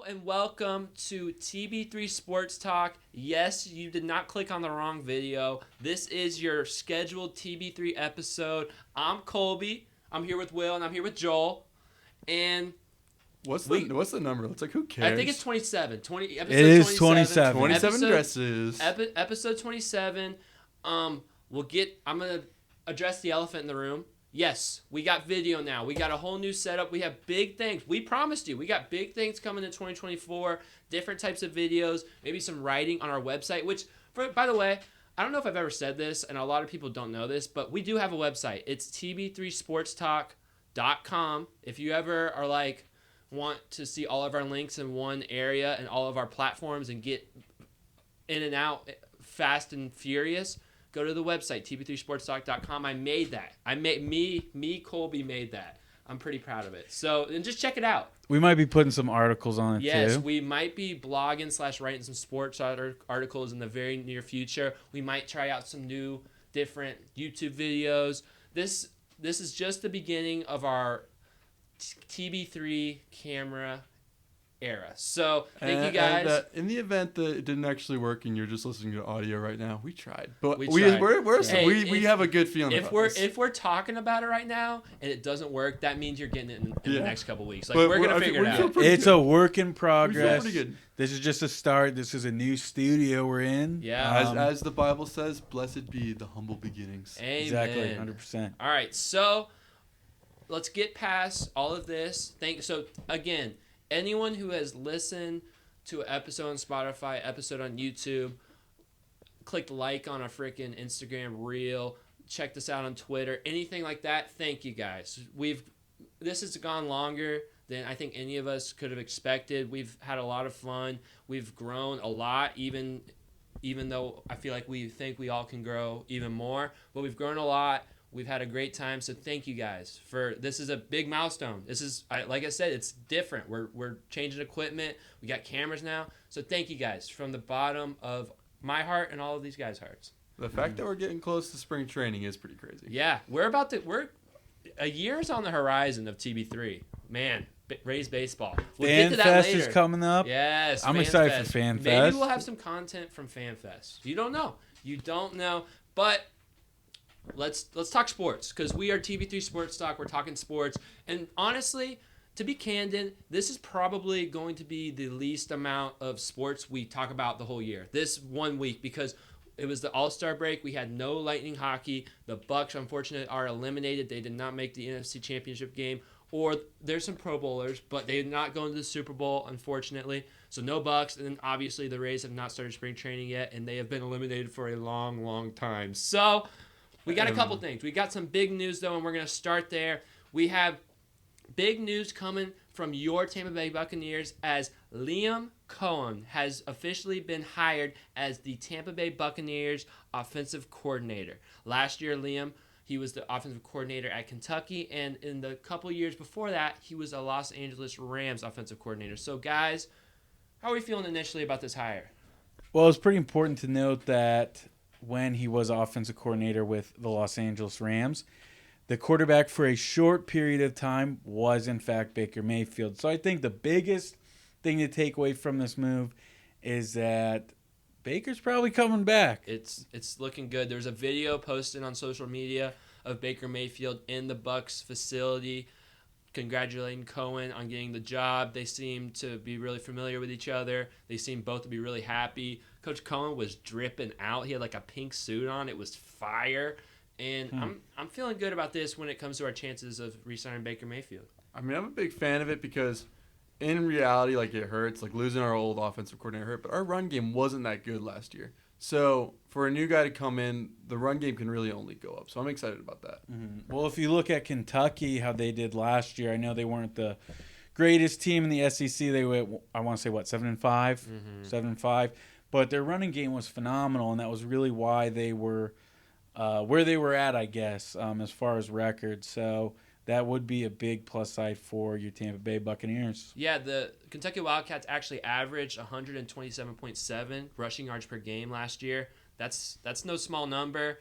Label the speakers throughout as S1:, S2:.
S1: Hello and welcome to TB3 Sports Talk. Yes, you did not click on the wrong video. This is your scheduled TB3 episode. I'm Colby. I'm here with Will and I'm here with Joel. And
S2: what's the number? It's like, who cares?
S1: I think it's 27. Episode
S3: it is 27.
S2: 27 dresses.
S1: Episode 27. I'm gonna address the elephant in the room. Yes, we got video now. We got a whole new setup. We have big things. We promised you. We got big things coming in 2024. Different types of videos. Maybe some writing on our website. Which, by the way, I don't know if I've ever said this, and a lot of people don't know this, but we do have a website. It's tb3sportstalk.com. If you ever are like, want to see all of our links in one area and all of our platforms and get in and out fast and furious, go to the website, tb3sportstalk.com. I made that. Colby made that. I'm pretty proud of it. So, and just check it out.
S3: We might be putting some articles on it, too.
S1: Yes, we might be blogging / writing some sports articles in the very near future. We might try out some new, different YouTube videos. This is just the beginning of our TB3 camera era. So thank you guys.
S2: And, in the event that it didn't actually work and you're just listening to audio right now, we tried, but we have a good feeling.
S1: If we're talking about it right now and it doesn't work, that means you're getting it in the next couple weeks. Like we're gonna figure it out.
S3: It's a work in progress.
S2: We feel pretty good.
S3: This is just a start. This is a new studio we're in.
S1: Yeah.
S2: As the Bible says, blessed be the humble beginnings.
S1: Amen.
S3: Exactly. 100%.
S1: All right, so let's get past all of this. So again, anyone who has listened to an episode on Spotify, episode on YouTube, clicked like on a freaking Instagram reel, checked us out on Twitter, anything like that, thank you guys. This has gone longer than I think any of us could have expected. We've had a lot of fun. We've grown a lot, even though I feel like we think we all can grow even more. But we've grown a lot. We've had a great time, so thank you guys this is a big milestone. This is, like I said, it's different. We're changing equipment. We got cameras now, so thank you guys from the bottom of my heart and all of these guys' hearts.
S2: The fact that we're getting close to spring training is pretty crazy.
S1: Yeah, we're a year's on the horizon of TB3. Man, Rays baseball. We'll get to that
S3: Fest
S1: later.
S3: is coming up.
S1: Yes,
S3: I'm excited for Fan Fest.
S1: Maybe we'll have some content from Fan Fest. You don't know, but. Let's talk sports, because we are TB3 Sports Talk. We're talking sports, and honestly, to be candid, this is probably going to be the least amount of sports we talk about the whole year. This 1 week, because it was the All-Star break. We had no Lightning hockey. The Bucs, unfortunately, are eliminated. They did not make the NFC Championship game. Or there's some Pro Bowlers, but they're not going to the Super Bowl, unfortunately. So no Bucs, and then obviously the Rays have not started spring training yet, and they have been eliminated for a long, long time. So we got a couple things. We got some big news, though, and we're going to start there. We have big news coming from your Tampa Bay Buccaneers, as Liam Coen has officially been hired as the Tampa Bay Buccaneers offensive coordinator. Last year, Liam, he was the offensive coordinator at Kentucky, and in the couple years before that, he was a Los Angeles Rams offensive coordinator. So, guys, how are we feeling initially about this hire?
S3: Well, it's pretty important to note that when he was offensive coordinator with the Los Angeles Rams, the quarterback for a short period of time was, in fact, Baker Mayfield. So I think the biggest thing to take away from this move is that Baker's probably coming back.
S1: It's looking good. There's a video posted on social media of Baker Mayfield in the Bucs facility congratulating Coen on getting the job. They seem to be really familiar with each other. They seem both to be really happy. Coach Coen was dripping out. He had like a pink suit on. It was fire. And I'm feeling good about this when it comes to our chances of re-signing Baker Mayfield.
S2: I mean, I'm a big fan of it because in reality, like, it hurts. Like, losing our old offensive coordinator hurt, but our run game wasn't that good last year. So for a new guy to come in, the run game can really only go up. So I'm excited about that.
S3: Mm-hmm. Well, if you look at Kentucky, how they did last year, I know they weren't the greatest team in the SEC. They went, I want to say, 7-5? 7-5. But their running game was phenomenal, and that was really why they were where they were at, I guess, as far as records. So that would be a big plus side for your Tampa Bay Buccaneers.
S1: Yeah, the Kentucky Wildcats actually averaged 127.7 rushing yards per game last year. That's no small number.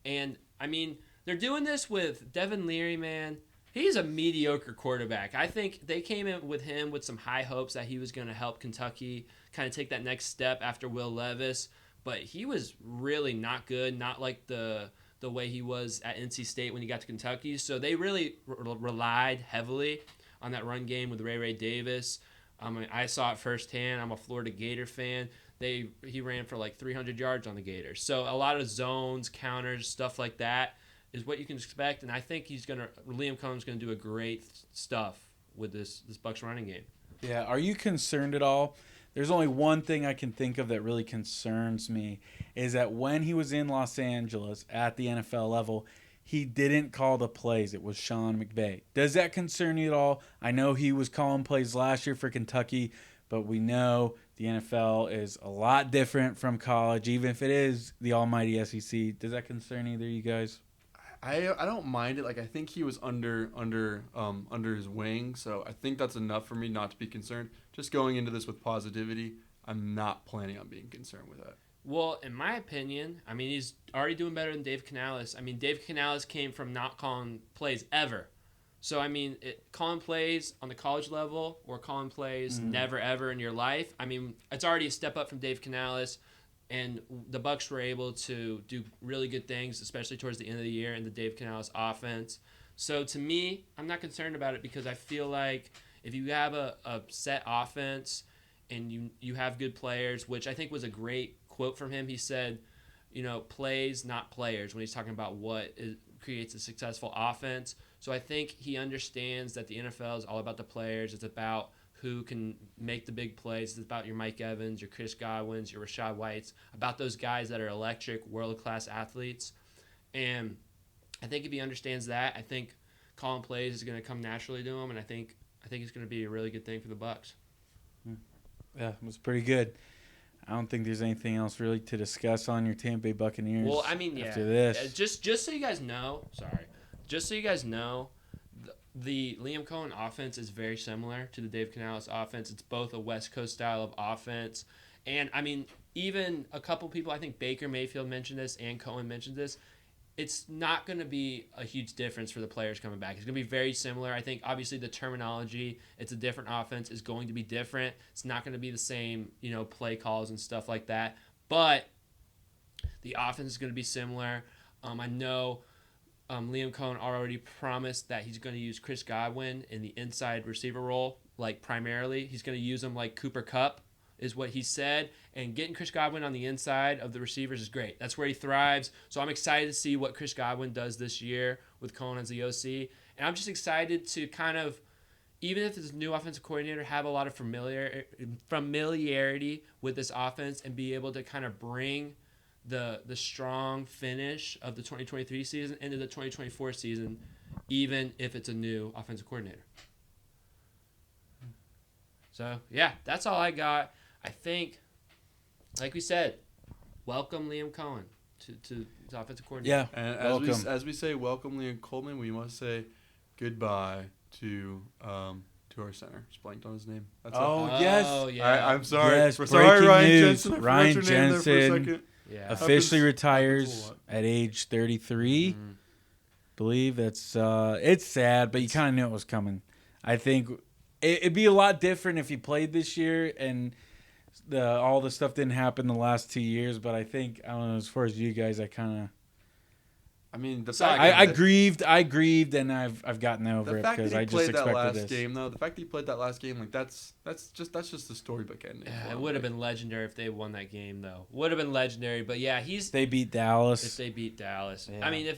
S1: And, I mean, they're doing this with Devin Leary, man. He's a mediocre quarterback. I think they came in with him with some high hopes that he was going to help Kentucky kind of take that next step after Will Levis, but he was really not good, not like the way he was at NC State when he got to Kentucky. So they really relied heavily on that run game with Ray Davis. I saw it firsthand. I'm a Florida Gator fan. He ran for like 300 yards on the Gators. So a lot of zones, counters, stuff like that is what you can expect. And I think Liam Coen's going to do a great stuff with this Bucs running game.
S3: Yeah. Are you concerned at all? There's only one thing I can think of that really concerns me is that when he was in Los Angeles at the NFL level, he didn't call the plays. It was Sean McVay. Does that concern you at all? I know he was calling plays last year for Kentucky, but we know the NFL is a lot different from college, even if it is the almighty SEC. Does that concern either of you guys?
S2: I don't mind it. Like, I think he was under his wing, so I think that's enough for me not to be concerned. Just going into this with positivity, I'm not planning on being concerned with that.
S1: Well, in my opinion, I mean, he's already doing better than Dave Canales. I mean, Dave Canales came from not calling plays ever. So, I mean, calling plays on the college level or calling plays never, ever in your life, I mean, it's already a step up from Dave Canales. And the Bucs were able to do really good things, especially towards the end of the year in the Dave Canales offense. So to me, I'm not concerned about it because I feel like if you have a set offense and you have good players, which I think was a great quote from him. He said, plays, not players, when he's talking about what creates a successful offense. So I think he understands that the NFL is all about the players. It's about who can make the big plays. It's about your Mike Evans, your Chris Godwins, your Rashad Whites, about those guys that are electric, world-class athletes. And I think if he understands that, I think calling plays is going to come naturally to him, and I think it's going to be a really good thing for the Bucs.
S3: Yeah, it was pretty good. I don't think there's anything else really to discuss on your Tampa Bay Buccaneers.
S1: Well, I mean,
S3: after this.
S1: Just so you guys know, the Liam Coen offense is very similar to the Dave Canales offense. It's both a West Coast style of offense. And, I mean, even a couple people, I think Baker Mayfield mentioned this and Coen mentioned this, it's not going to be a huge difference for the players coming back. It's going to be very similar. I think, obviously, the terminology, it's a different offense, is going to be different. It's not going to be the same, play calls and stuff like that. But the offense is going to be similar. I know Liam Coen already promised that he's going to use Chris Godwin in the inside receiver role, like primarily. He's going to use him like Cooper Kupp is what he said. And getting Chris Godwin on the inside of the receivers is great. That's where he thrives. So I'm excited to see what Chris Godwin does this year with Coen as the OC. And I'm just excited to kind of, even if this new offensive coordinator, have a lot of familiarity with this offense and be able to kind of bring the strong finish of the 2023 season into the 2024 season, even if it's a new offensive coordinator. So, yeah, that's all I got. I think, like we said, welcome Liam Coen to the offensive coordinator.
S2: Yeah, and
S3: welcome.
S2: as we say welcome Liam Coleman, we must say goodbye to our center. Just blanked on his name. That's
S3: yes.
S1: Oh, yeah.
S2: I'm sorry.
S3: Yes,
S2: Sorry, Ryan
S3: news.
S2: Jenson. I
S3: Ryan
S2: forgot your name there for a
S3: Jenson.
S2: second.
S1: Yeah.
S3: Officially
S2: Happens
S3: retires
S2: a lot.
S3: at age 33. Believe that's it's sad, but you kind of knew it was coming. I think it'd be a lot different if he played this year and all the stuff didn't happen the last 2 years. But I think, I don't know, as far as you guys,
S2: I mean,
S3: I grieved, and I've gotten over
S2: the
S3: it
S2: fact
S3: because
S2: that he
S3: I just
S2: played that
S3: expected
S2: last
S3: this.
S2: game, though, the fact that he played that last game, like that's just the storybook ending.
S1: Yeah, it would have been legendary if they won that game, though. Would have been legendary, but yeah,
S3: They beat Dallas.
S1: if they beat Dallas.
S3: Yeah.
S1: I mean,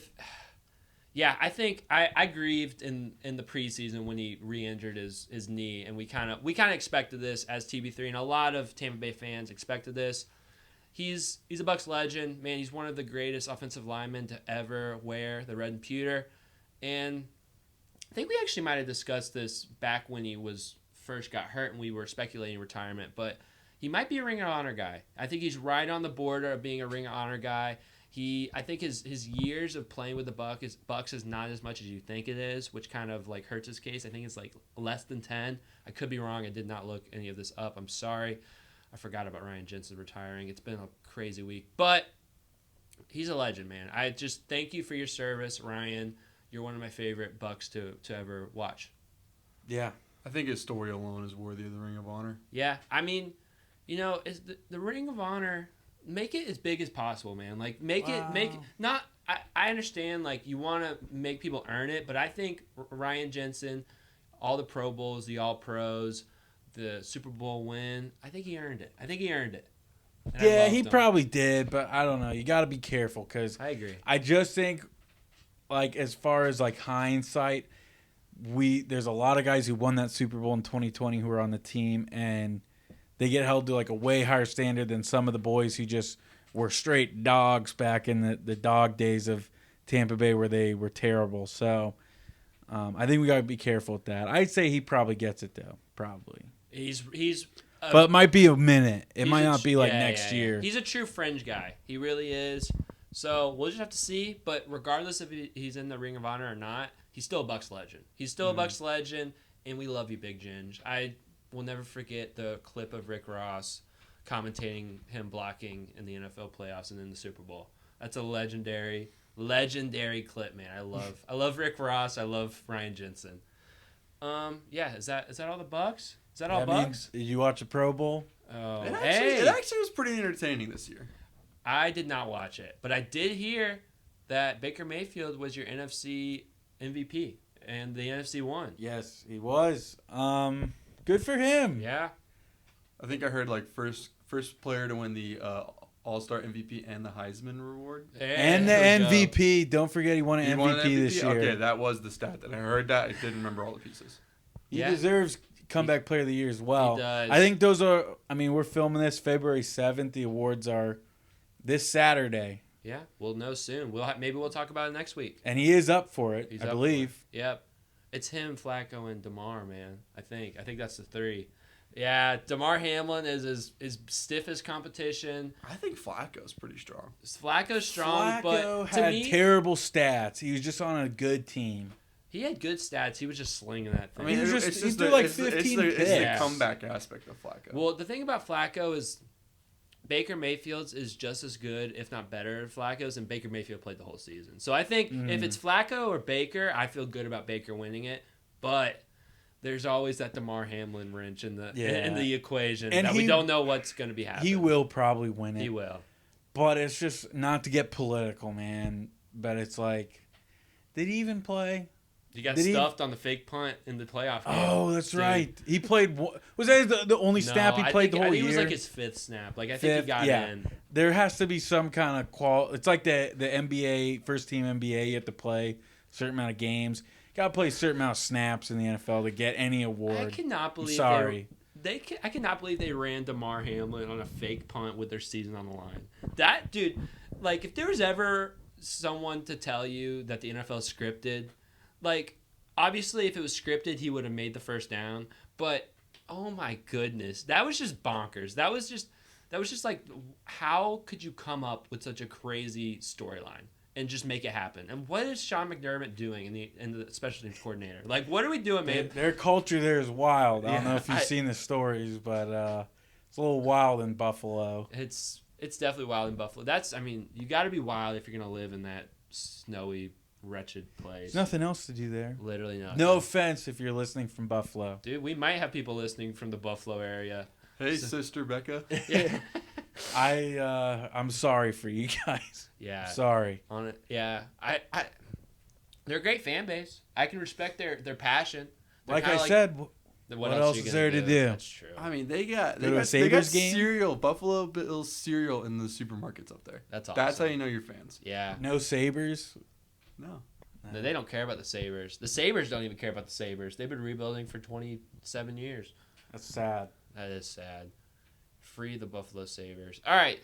S1: I think I grieved in the preseason when he re-injured his knee, and we kind of expected this as TB3, and a lot of Tampa Bay fans expected this. He's a Bucs legend, man. He's one of the greatest offensive linemen to ever wear the red and pewter, and I think we actually might have discussed this back when he first got hurt and we were speculating retirement, but he might be a Ring of Honor guy. I think he's right on the border of being a Ring of Honor guy. I think his years of playing with the Bucs is not as much as you think it is, which kind of like hurts his case. I think it's like less than 10. I could be wrong. I did not look any of this up. I'm sorry. I forgot about Ryan Jenson retiring. It's been a crazy week, but he's a legend, man. I just thank you for your service, Ryan. you're one of my favorite Bucks to ever watch.
S3: Yeah.
S2: I think his story alone is worthy of the Ring of Honor.
S1: Yeah, I mean, is the Ring of Honor, make it as big as possible, man. Like make it not. I understand like you want to make people earn it, but I think Ryan Jenson, all the Pro Bowls, the All Pros, the Super Bowl win, I think he earned it. And
S3: Yeah, he probably did, but I don't know. You got to be careful because
S1: I agree.
S3: I just think, like, as far as like hindsight, there's a lot of guys who won that Super Bowl in 2020 who are on the team, and they get held to like a way higher standard than some of the boys who just were straight dogs back in the dog days of Tampa Bay where they were terrible. So I think we got to be careful with that. I'd say he probably gets it though, probably. But it might be a minute. It might not be like next year.
S1: He's a true fringe guy. He really is. So we'll just have to see. But regardless if he's in the Ring of Honor or not, he's still a Bucks legend. He's still a Bucks legend, and we love you, Big Ginge. I will never forget the clip of Rick Ross commentating him blocking in the NFL playoffs and in the Super Bowl. That's a legendary clip, man. I love Rick Ross. I love Ryan Jenson. Is that all the Bucks? Is that all Bucks?
S3: Did you watch the Pro Bowl?
S1: Oh,
S2: It actually was pretty entertaining this year.
S1: I did not watch it, but I did hear that Baker Mayfield was your NFC MVP and the NFC won.
S3: Yes, he was. Good for him.
S1: Yeah.
S2: I think I heard like first player to win the All-Star MVP and the Heisman Reward.
S3: And the MVP. Don't forget he won an MVP this year.
S2: Okay, that was the stat that I heard that. I didn't remember all the pieces.
S3: He deserves comeback player of the year as well.
S1: He does.
S3: I think those are, we're filming this February 7th. The awards are this Saturday.
S1: Yeah, we'll know soon. Maybe we'll talk about it next week.
S3: And he is up for it, I believe.
S1: Yep. It's him, Flacco, and DeMar, man. I think that's the three. Yeah, DeMar Hamlin is as stiff as competition.
S2: I think Flacco's pretty strong.
S1: Flacco's strong, but to
S3: had
S1: me,
S3: terrible stats. He was just on a good team.
S1: he had good stats. He was just slinging that thing.
S3: He threw like 15
S2: It's
S3: picks.
S2: the comeback aspect of Flacco.
S1: Well, the thing about Flacco is Baker Mayfield's is just as good, if not better, than Flacco's, and Baker Mayfield played the whole season. So I think if it's Flacco or Baker, I feel good about Baker winning it. But there's always that DeMar Hamlin wrench in the equation and we don't know what's going to be happening.
S3: He will probably win it.
S1: He will.
S3: But it's just not to get political, man. But it's like, did he even play?
S1: He got stuffed on the fake punt in the playoff game.
S3: Oh, that's right. He played. Was that the only snap he played the whole year?
S1: I think it was like his fifth snap. Like I think he got in.
S3: There has to be some kind of It's like the NBA first team NBA. You have to play a certain amount of games. Got to play a certain amount of snaps in the NFL to get any award.
S1: I cannot believe.
S3: Sorry.
S1: I cannot believe they ran DeMar Hamlin on a fake punt with their season on the line. That dude, like, if there was ever someone to tell you that the NFL is scripted, like, obviously if it was scripted, he would have made the first down. But oh my goodness, that was just bonkers. That was just like, how could you come up with such a crazy storyline and just make it happen? And what is Sean McDermott doing in the special teams coordinator? Like, what are we doing, man?
S3: Their culture there is wild. I don't know if you've seen the stories, but it's a little wild in Buffalo.
S1: It's definitely wild in Buffalo. You got to be wild if you're gonna live in that snowy, wretched place.
S3: There's nothing else to do there.
S1: Literally nothing.
S3: No offense if you're listening from Buffalo.
S1: Dude, we might have people listening from the Buffalo area.
S2: Hey, Sister Becca.
S1: Yeah.
S3: I'm sorry for you guys.
S1: Yeah.
S3: Sorry.
S1: On it. Yeah. They're a great fan base. I can respect their passion. They're
S3: like I said,
S1: what
S3: else is there to do?
S1: That's true.
S2: I mean, they got
S3: Sabres game?
S2: cereal, Buffalo Bills cereal in the supermarkets up there.
S1: That's awesome.
S2: That's how you know you're fans.
S1: Yeah.
S3: No Sabres?
S2: No.
S1: No, they don't care about the Sabres. The Sabres don't even care about the Sabres. They've been rebuilding for 27 years.
S3: That's sad.
S1: That is sad. Free the Buffalo Sabres. All right.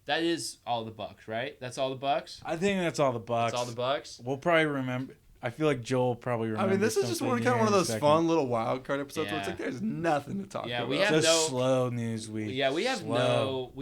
S1: That is all the Bucks, right? That's all the Bucks?
S3: I think that's all the Bucks.
S1: That's all the Bucks?
S3: We'll probably remember. I feel like Joel probably remembers.
S2: I mean, this is just one of those fun little wild card episodes where it's like there's nothing to talk about.
S1: Yeah, we have
S3: slow news week.
S1: Yeah, we have no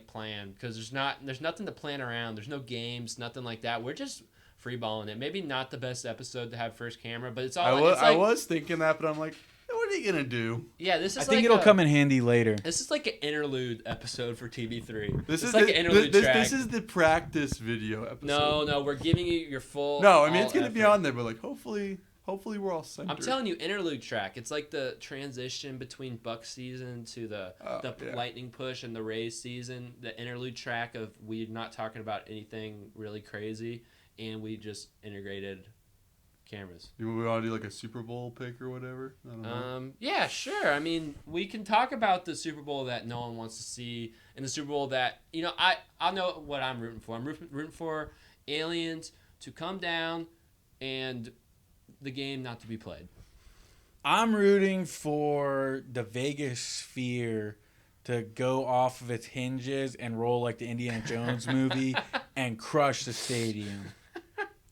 S1: plan because there's nothing to plan around. There's no games, nothing like that. We're just free balling it. Maybe not the best episode to have first camera, but it's all.
S2: I was thinking that, but I'm like, What are you gonna do?
S1: Yeah, this is
S3: I think it'll come in handy later.
S1: This is like an interlude episode for TB3.
S2: This is
S1: like an interlude track.
S2: This is the practice video episode.
S1: No, we're giving you your full.
S2: No, I mean it's gonna
S1: effort.
S2: be on there, but like hopefully we're all centered.
S1: I'm telling you, interlude track. It's like the transition between Buck season to the Lightning push and the Rays season. The interlude track of we're not talking about anything really crazy, and we just integrated cameras.
S2: You want to do like a Super Bowl pick or whatever? I don't know.
S1: Yeah, sure. I mean, we can talk about the Super Bowl that no one wants to see, and the Super Bowl that I know what I'm rooting for. I'm rooting for aliens to come down and the game not to be played.
S3: I'm rooting for the Vegas sphere to go off of its hinges and roll like the Indiana Jones movie and crush the stadium.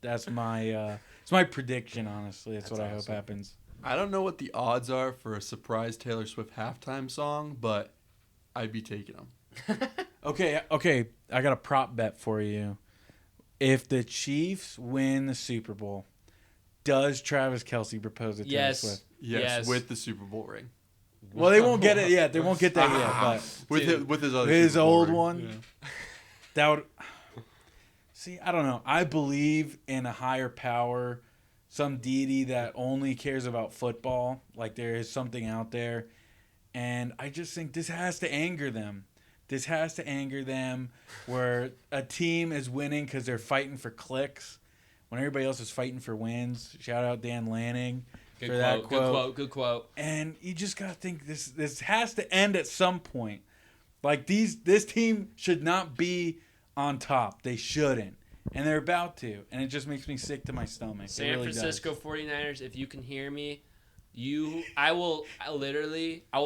S3: That's my it's my prediction, honestly. That's what I hope happens.
S2: I don't know what the odds are for a surprise Taylor Swift halftime song, but I'd be taking them.
S3: Okay, I got a prop bet for you. If the Chiefs win the Super Bowl, does Travis Kelce propose to Taylor Swift?
S2: Yes, with the Super Bowl ring.
S3: Well, they won't get it yet. They won't get that yet. But
S2: With his other
S3: his
S2: Super Bowl
S3: old
S2: ring.
S3: one,
S2: Yeah.
S3: that would. See, I don't know. I believe in a higher power, some deity that only cares about football. Like there is something out there, and I just think this has to anger them. This has to anger them, where a team is winning because they're fighting for clicks, when everybody else is fighting for wins. Shout out Dan Lanning for that quote.
S1: Good quote.
S3: And you just gotta think this has to end at some point. Like this team should not be on top. They shouldn't. And they're about to. And it just makes me sick to my stomach.
S1: San Francisco 49ers, if you can hear me, I will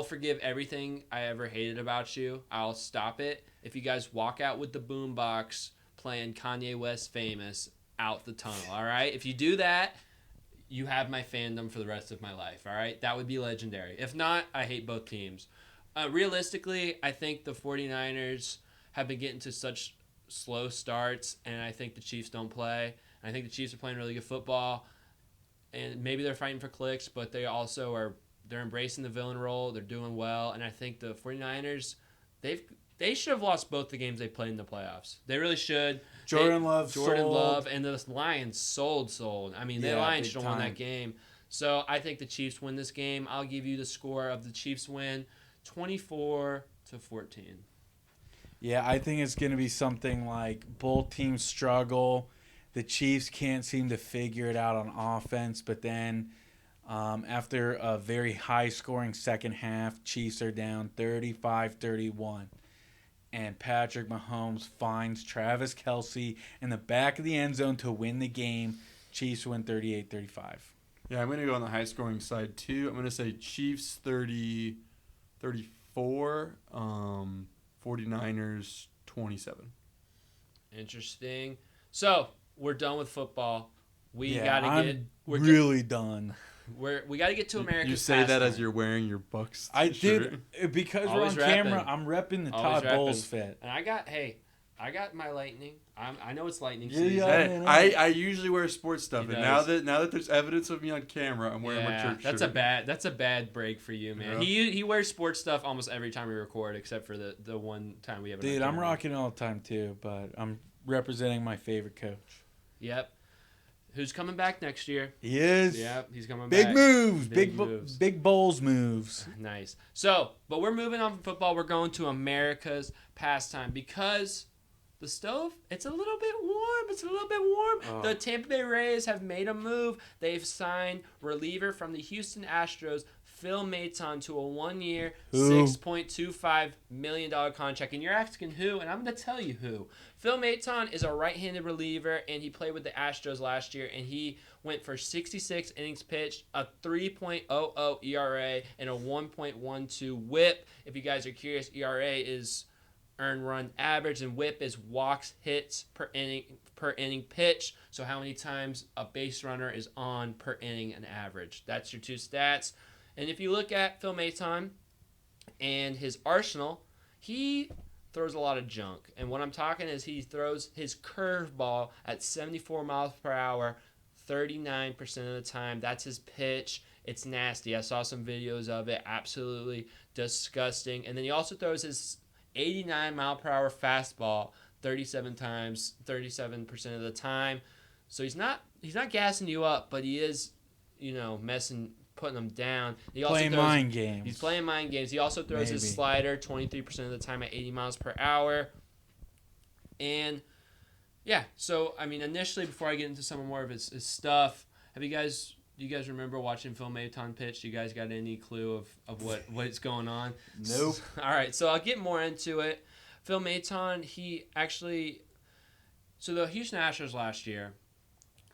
S1: forgive everything I ever hated about you. I'll stop it if you guys walk out with the boombox playing Kanye West Famous out the tunnel, all right? If you do that, you have my fandom for the rest of my life, all right? That would be legendary. If not, I hate both teams. Realistically, I think the 49ers have been getting to such slow starts, and I think the Chiefs don't play. And I think the Chiefs are playing really good football, and maybe they're fighting for clicks, but they also they're embracing the villain role. They're doing well, and I think the 49ers, they should have lost both the games they played in the playoffs. They really should.
S3: Jordan Love,
S1: and the Lions sold. I mean, the Lions should have won that game. So I think the Chiefs win this game. I'll give you the score of the Chiefs win, 24-14.
S3: Yeah, I think it's going to be something like both teams struggle. The Chiefs can't seem to figure it out on offense, but then after a very high-scoring second half, Chiefs are down 35-31. And Patrick Mahomes finds Travis Kelce in the back of the end zone to win the game. Chiefs win 38-35.
S2: Yeah, I'm going to go on the high-scoring side, too. I'm going to say Chiefs 34, 49ers 27.
S1: Interesting. So, we're done with football. We're
S3: really done.
S1: We got to get to America's
S2: You say that as you're wearing your Bucks shirt.
S3: Because
S1: Always
S3: we're on camera,
S1: repping.
S3: I'm repping the
S1: Always
S3: Todd Bowles fit.
S1: And I got my Lightning. I know it's Lightning
S3: Yeah,
S1: season.
S3: yeah.
S2: Hey, I usually wear sports stuff,
S1: He
S2: and
S1: does.
S2: now that there's evidence of me on camera, I'm wearing my church
S1: that's
S2: shirt.
S1: a bad break for you, man.
S2: Yeah.
S1: He wears sports stuff almost every time we record, except for the one time we have.
S3: Dude, I'm rocking it all the time too, but I'm representing my favorite coach.
S1: Yep. Who's coming back next year?
S3: He is.
S1: Yep, he's coming
S3: Big
S1: back.
S3: moves.
S1: Big moves.
S3: Big Bowles moves.
S1: Nice. So, but we're moving on from football. We're going to America's pastime because the stove, it's a little bit warm.
S2: Oh.
S1: The Tampa Bay Rays have made a move. They've signed reliever from the Houston Astros, Phil Maton, to a 1-year, $6.25 million contract. And you're asking who, and I'm going to tell you who. Phil Maton is a right-handed reliever, and he played with the Astros last year, and he went for 66 innings pitched, a 3.00 ERA, and a 1.12 WHIP. If you guys are curious, ERA is earned run average, and WHIP is walks hits per inning pitch. So how many times a base runner is on per inning an average. That's your two stats. And if you look at Phil Maton and his arsenal, he throws a lot of junk. And what I'm talking is he throws his curveball at 74 miles per hour 39% of the time. That's his pitch. It's nasty. I saw some videos of it. Absolutely disgusting. And then he also throws his 89-mile-per-hour fastball 37 times, 37% of the time. So he's not gassing you up, but he is, putting them down. He also
S3: Playing mind games.
S1: He's playing mind games. He also throws his slider 23% of the time at 80 miles per hour. And yeah, so I mean, initially, before I get into some more of his stuff, do you guys remember watching Phil Maton pitch? Do you guys got any clue of what's going on?
S2: Nope.
S1: All right, so I'll get more into it. Phil Maton, so the Houston Astros last year,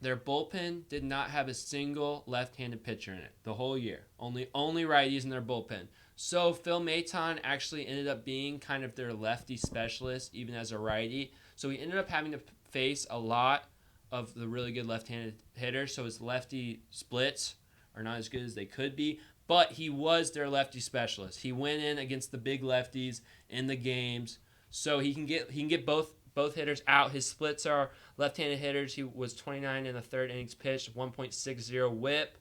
S1: their bullpen did not have a single left-handed pitcher in it the whole year. Only righties in their bullpen. So Phil Maton actually ended up being kind of their lefty specialist, even as a righty. So he ended up having to face a lot of the really good left-handed hitters. So his lefty splits are not as good as they could be. But he was their lefty specialist. He went in against the big lefties in the games. So he can get both hitters out. His splits are left-handed hitters. He was 29 in the third innings pitched, 1.60 whip.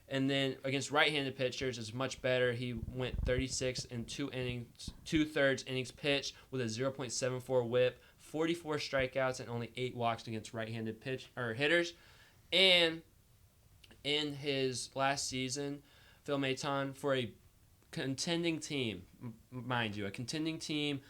S1: And then against right-handed pitchers is much better. He went 36 in 2/3 innings pitched with a 0.74 whip, 44 strikeouts, and only 8 walks against right-handed hitters. And in his last season, Phil Maton, for a contending team, mind you, a team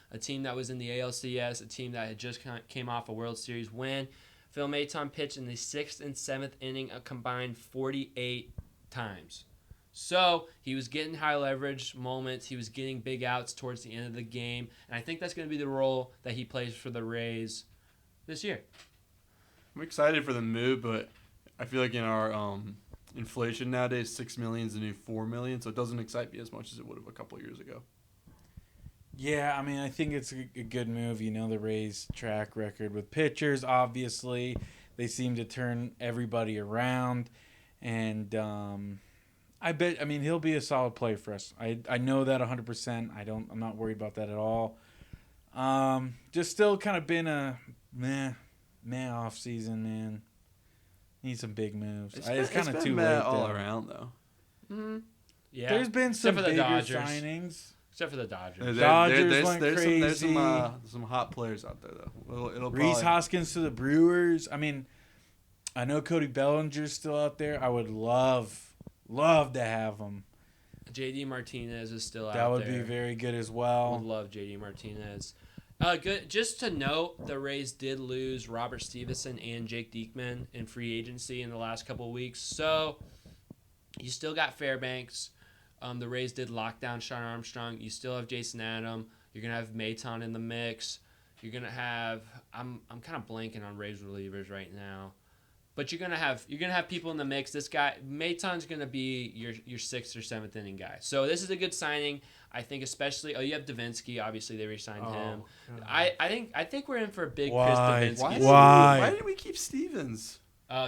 S1: that was in the ALCS, a team that had just came off a World Series win. Phil Maton pitched in the 6th and 7th inning a combined 48 times. So he was getting high leverage moments. He was getting big outs towards the end of the game. And I think that's going to be the role that he plays for the Rays this year.
S2: I'm excited for the move, but I feel like in our inflation nowadays, $6 million is the new $4 million, so it doesn't excite me as much as it would have a couple years ago.
S3: Yeah, I mean, I think it's a good move. The Rays' track record with pitchers, obviously. They seem to turn everybody around. And he'll be a solid player for us. I know that 100%. I'm not worried about that at all. Just still kind of been a meh off season, man. Need some big moves. It's kind of too late
S2: all around though.
S1: Mm-hmm. Yeah,
S3: there's been some bigger signings.
S1: Except for the Dodgers.
S3: Dodgers went crazy.
S2: There's some hot players out there though. It'll
S3: Rhys Hoskins to the Brewers. I mean, I know Cody Bellinger's still out there. I would love to have him.
S1: JD Martinez is still out there.
S3: That would be very good as well.
S1: I would love JD Martinez. Good. Just to note, the Rays did lose Robert Stevenson and Jake Diekman in free agency in the last couple of weeks. So you still got Fairbanks. The Rays did lock down Sean Armstrong. You still have Jason Adam. You're gonna have Maton in the mix. You're gonna have I'm kind of blanking on Rays relievers right now. But you're gonna have people in the mix. This guy Maton's gonna be your 6th or 7th inning guy. So this is a good signing. I think especially you have Davinsky. Obviously they re-signed him. I think we're in for a big Chris Davinsky.
S2: Why did we keep Stevens?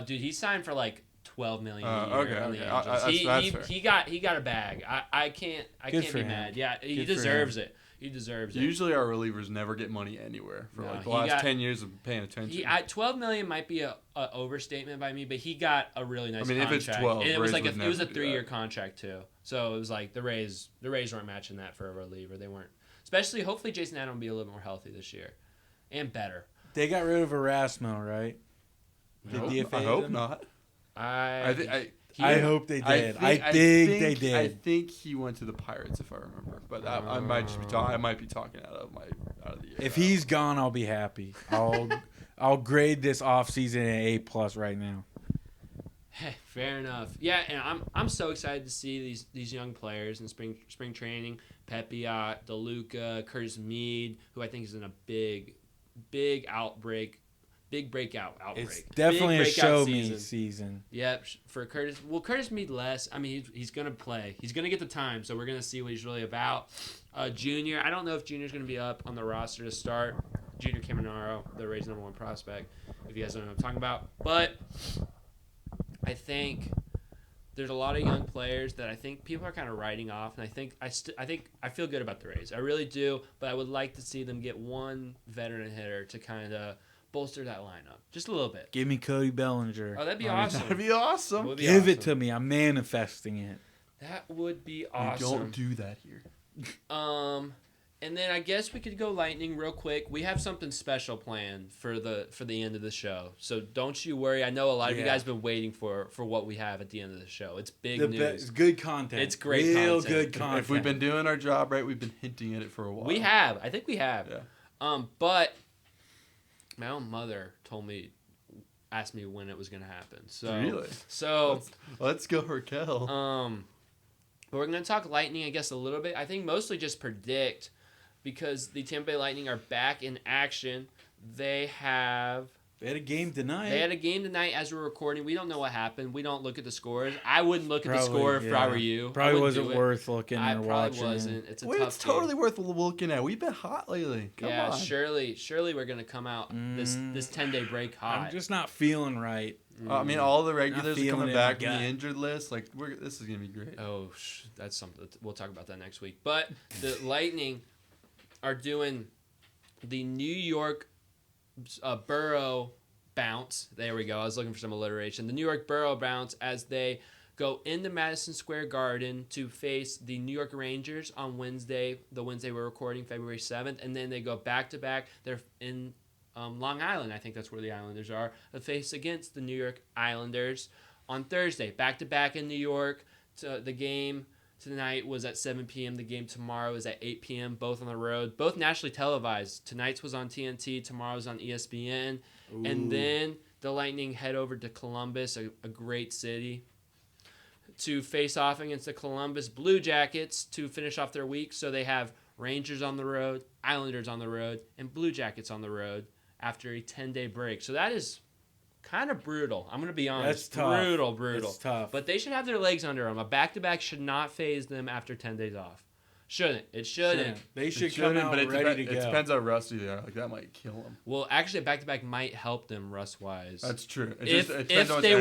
S1: Dude, he signed for like $12 million a year.
S2: Okay.
S1: That's
S2: fair.
S1: He got a bag. I can't be mad. Yeah, he deserves it. He deserves it.
S2: Usually our relievers never get money anywhere for the last 10 years of paying attention.
S1: $12 million might be a overstatement by me, but he got a really nice contract.
S2: If it's 12,
S1: and it was
S2: Rays
S1: it was a 3-year
S2: that.
S1: contract too. So it was like the Rays weren't matching that for a reliever. They weren't. Especially hopefully Jason Adam will be a little more healthy this year and better.
S3: They got rid of Erasmo, right?
S2: I hope not.
S3: I hope they did. I think they did.
S2: I think he went to the Pirates, if I remember. But I might just be talking. I might be talking out of the year.
S3: If he's gone, I'll be happy. I'll grade this offseason an A+ right now.
S1: Fair enough. Yeah, and I'm so excited to see these young players in spring training. Pepiot, DeLuca, Curtis Mead, who I think is in a big breakout outbreak.
S3: It's definitely a show me season.
S1: Yep, for Curtis. Well, Curtis Mead less. I mean, he's going to play. He's going to get the time, so we're going to see what he's really about. Junior, I don't know if Junior's going to be up on the roster to start. Junior Caminero, the Rays' #1 prospect, if you guys don't know what I'm talking about. But I think there's a lot of young players that I think people are kind of writing off, and I feel good about the Rays. I really do, but I would like to see them get one veteran hitter to kind of bolster that lineup just a little bit.
S3: Give me Cody Bellinger.
S1: Oh, that'd be
S2: I mean,
S1: awesome.
S2: That'd be awesome.
S1: Would be
S3: Give it
S1: awesome.
S3: to me. I'm manifesting it.
S1: That would be
S2: We
S1: awesome.
S2: don't do that here.
S1: And then I guess we could go Lightning real quick. We have something special planned for the end of the show, so don't you worry. I know a lot of you guys have been waiting for what we have at the end of the show. It's big news.
S3: It's good content.
S1: It's great
S3: Real
S1: content.
S3: good content.
S2: If we've been doing our job right, we've been hinting at it for a while.
S1: We have. I think we have.
S2: Yeah.
S1: But my own mother asked me when it was gonna happen. So
S2: Really?
S1: So
S2: Let's go, Raquel.
S1: but we're gonna talk Lightning, I guess, a little bit. I think mostly just predict, because the Tampa Bay Lightning are back in action. They had
S3: a game tonight.
S1: They had a game tonight as we're recording. We don't know what happened. We don't look at the scores. I wouldn't look at the score if I were you.
S3: Probably wasn't worth looking
S1: I
S3: or
S1: probably
S3: watching.
S1: wasn't. It's a
S2: Wait,
S1: tough
S2: it's totally
S1: game.
S2: worth looking at. We've been hot lately. Come on.
S1: Surely we're gonna come out this 10-day break hot.
S3: I'm just not feeling right.
S2: I mean, all the regulars are
S3: feeling
S2: coming
S3: it in
S2: back
S3: my
S2: from the
S3: gut.
S2: injured list. Like, this is gonna be great.
S1: Oh, that's something. We'll talk about that next week. But the Lightning are doing the New York Borough bounce. There we go. I was looking for some alliteration. The New York Borough bounce as they go into Madison Square Garden to face the New York Rangers on Wednesday. The Wednesday we're recording, February 7th. And then they go back-to-back. They're in Long Island. I think that's where the Islanders are. They face against the New York Islanders on Thursday. Back-to-back in New York. The game tonight was at 7 p.m. The game tomorrow is at 8 p.m. Both on the road. Both nationally televised. Tonight's was on TNT. Tomorrow's on ESPN.
S3: Ooh.
S1: And then the Lightning head over to Columbus, a great city, to face off against the Columbus Blue Jackets to finish off their week. So they have Rangers on the road, Islanders on the road, and Blue Jackets on the road after a 10-day break. So that is kind of brutal. I'm going to be honest.
S3: That's tough.
S1: Brutal.
S3: That's tough.
S1: But they should have their legs under them. A back-to-back should not phase them after 10 days off. Shouldn't. It shouldn't.
S3: They should
S2: It
S3: come
S2: shouldn't,
S3: out
S2: but
S3: ready to go.
S2: It depends how rusty they are. Like, that might kill them.
S1: Well, actually, a back-to-back might help them rust-wise.
S2: That's true.
S1: If they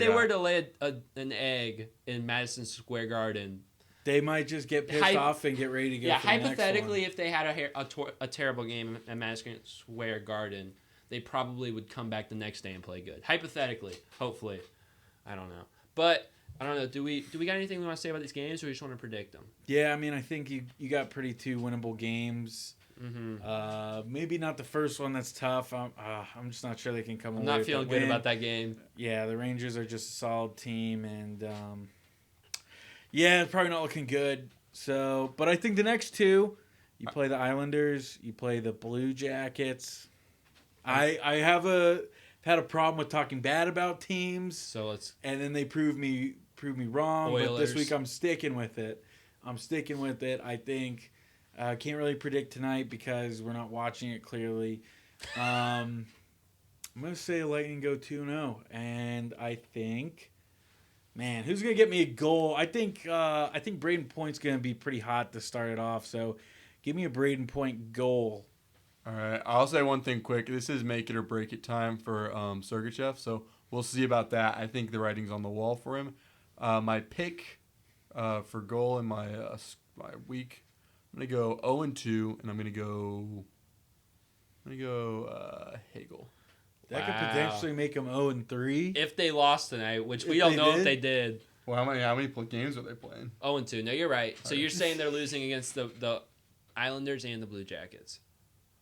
S1: were to lay an egg in Madison Square Garden,
S3: they might just get pissed off and get ready to go.
S1: yeah,
S3: for the next
S1: hypothetically,
S3: one.
S1: if they had a terrible game at Madison Square Garden, they probably would come back the next day and play good. Hypothetically, hopefully, I don't know, but I don't know. Do we got anything we want to say about these games, or we just want to predict them?
S3: Yeah, I mean, I think you got pretty two winnable games.
S1: Mm-hmm.
S3: Maybe not the first one. That's tough. I'm just not sure they can come away.
S1: I'm not
S3: with
S1: feeling
S3: a
S1: good
S3: win.
S1: about that game.
S3: Yeah, the Rangers are just a solid team, and yeah, it's probably not looking good. So, but I think the next two, you play the Islanders, you play the Blue Jackets. I have had a problem with talking bad about teams,
S1: So let's.
S3: and then they prove me wrong. But
S1: Oilers.
S3: this week I'm sticking with it. I think can't really predict tonight because we're not watching it clearly. I'm gonna say Lightning go 2-0, and I think, man, who's gonna get me a goal? I think Braden Point's gonna be pretty hot to start it off. So give me a Braden Point goal.
S2: All right. I'll say one thing quick. This is make it or break it time for Sergachev, so we'll see about that. I think the writing's on the wall for him. My pick for goal in my week, I'm gonna go 0-2, and I'm gonna go Hagel.
S3: That could
S1: Wow.
S3: potentially make them 0-3.
S1: If they lost tonight, which we
S3: If
S1: don't
S3: they
S1: know if
S3: did?
S1: they did.
S2: Well, how many games are they playing?
S1: 0-2. No, you're right. So you're saying they're losing against the Islanders and the Blue Jackets.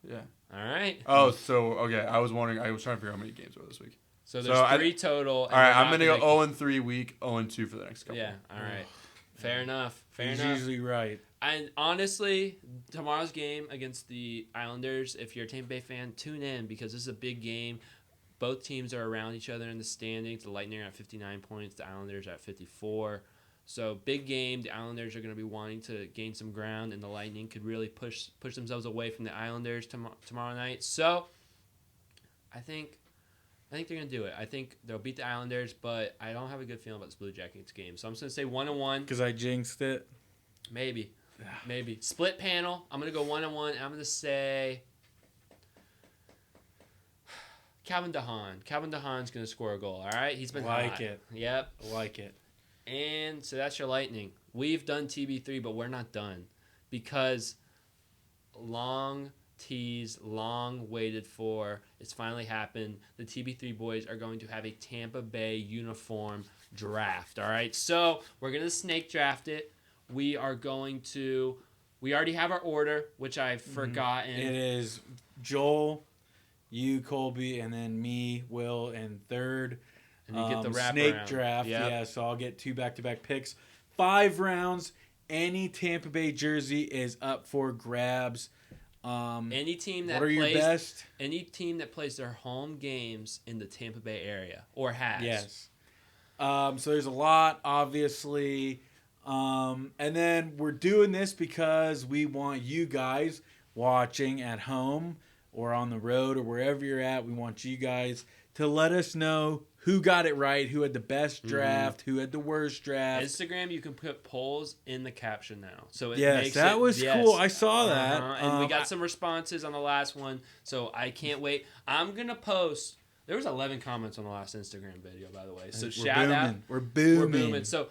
S2: Yeah.
S1: All right.
S2: Oh, so okay. I was wondering. I was trying to figure out how many games were this week.
S1: So there's 3 total.
S2: All right, I'm gonna go 0-3 week, 0-2 for the next couple.
S1: Yeah. All right. Fair enough.
S3: He's usually right.
S1: And honestly, tomorrow's game against the Islanders, if you're a Tampa Bay fan, tune in because this is a big game. Both teams are around each other in the standings. The Lightning are at 59 points. The Islanders are at 54. So big game. The Islanders are going to be wanting to gain some ground, and the Lightning could really push themselves away from the Islanders tomorrow night. So I think they're going to do it. I think they'll beat the Islanders, but I don't have a good feeling about this Blue Jackets game. So I'm just going to say 1-1.
S3: Because I jinxed it.
S1: Maybe. Split panel. I'm going to go 1-1. I'm going to say Calvin DeHaan. Calvin DeHaan's going to score a goal, all right? He's been hot.
S3: It.
S1: Yep.
S3: I like it.
S1: And so that's your Lightning. We've done TB3, but we're not done because long teased, long waited for. It's finally happened. The TB3 boys are going to have a Tampa Bay uniform draft. All right, so we're gonna snake draft it. We already have our order, which I've forgotten.
S3: It is Joel, you, Colby, and then me, Will, and third.
S1: And you get the wraparound.
S3: Snake draft.
S1: Yep.
S3: Yeah, so I'll get 2 back-to-back picks. 5 rounds. Any Tampa Bay jersey is up for grabs.
S1: Any team that
S3: what are your best?
S1: Any team that plays their home games in the Tampa Bay area or has.
S3: Yes. So there's a lot, obviously. And then we're doing this because we want you guys watching at home or on the road or wherever you're at. We want you guys to let us know who got it right, who had the best draft, who had the worst draft.
S1: Instagram, you can put polls in the caption now. So it
S3: yes,
S1: makes
S3: that
S1: it,
S3: was cool. I saw that.
S1: And we got some responses on the last one, so I can't wait. I'm going to post. There was 11 comments on the last Instagram video, by the way. So shout out.
S3: We're booming.
S1: We're booming. So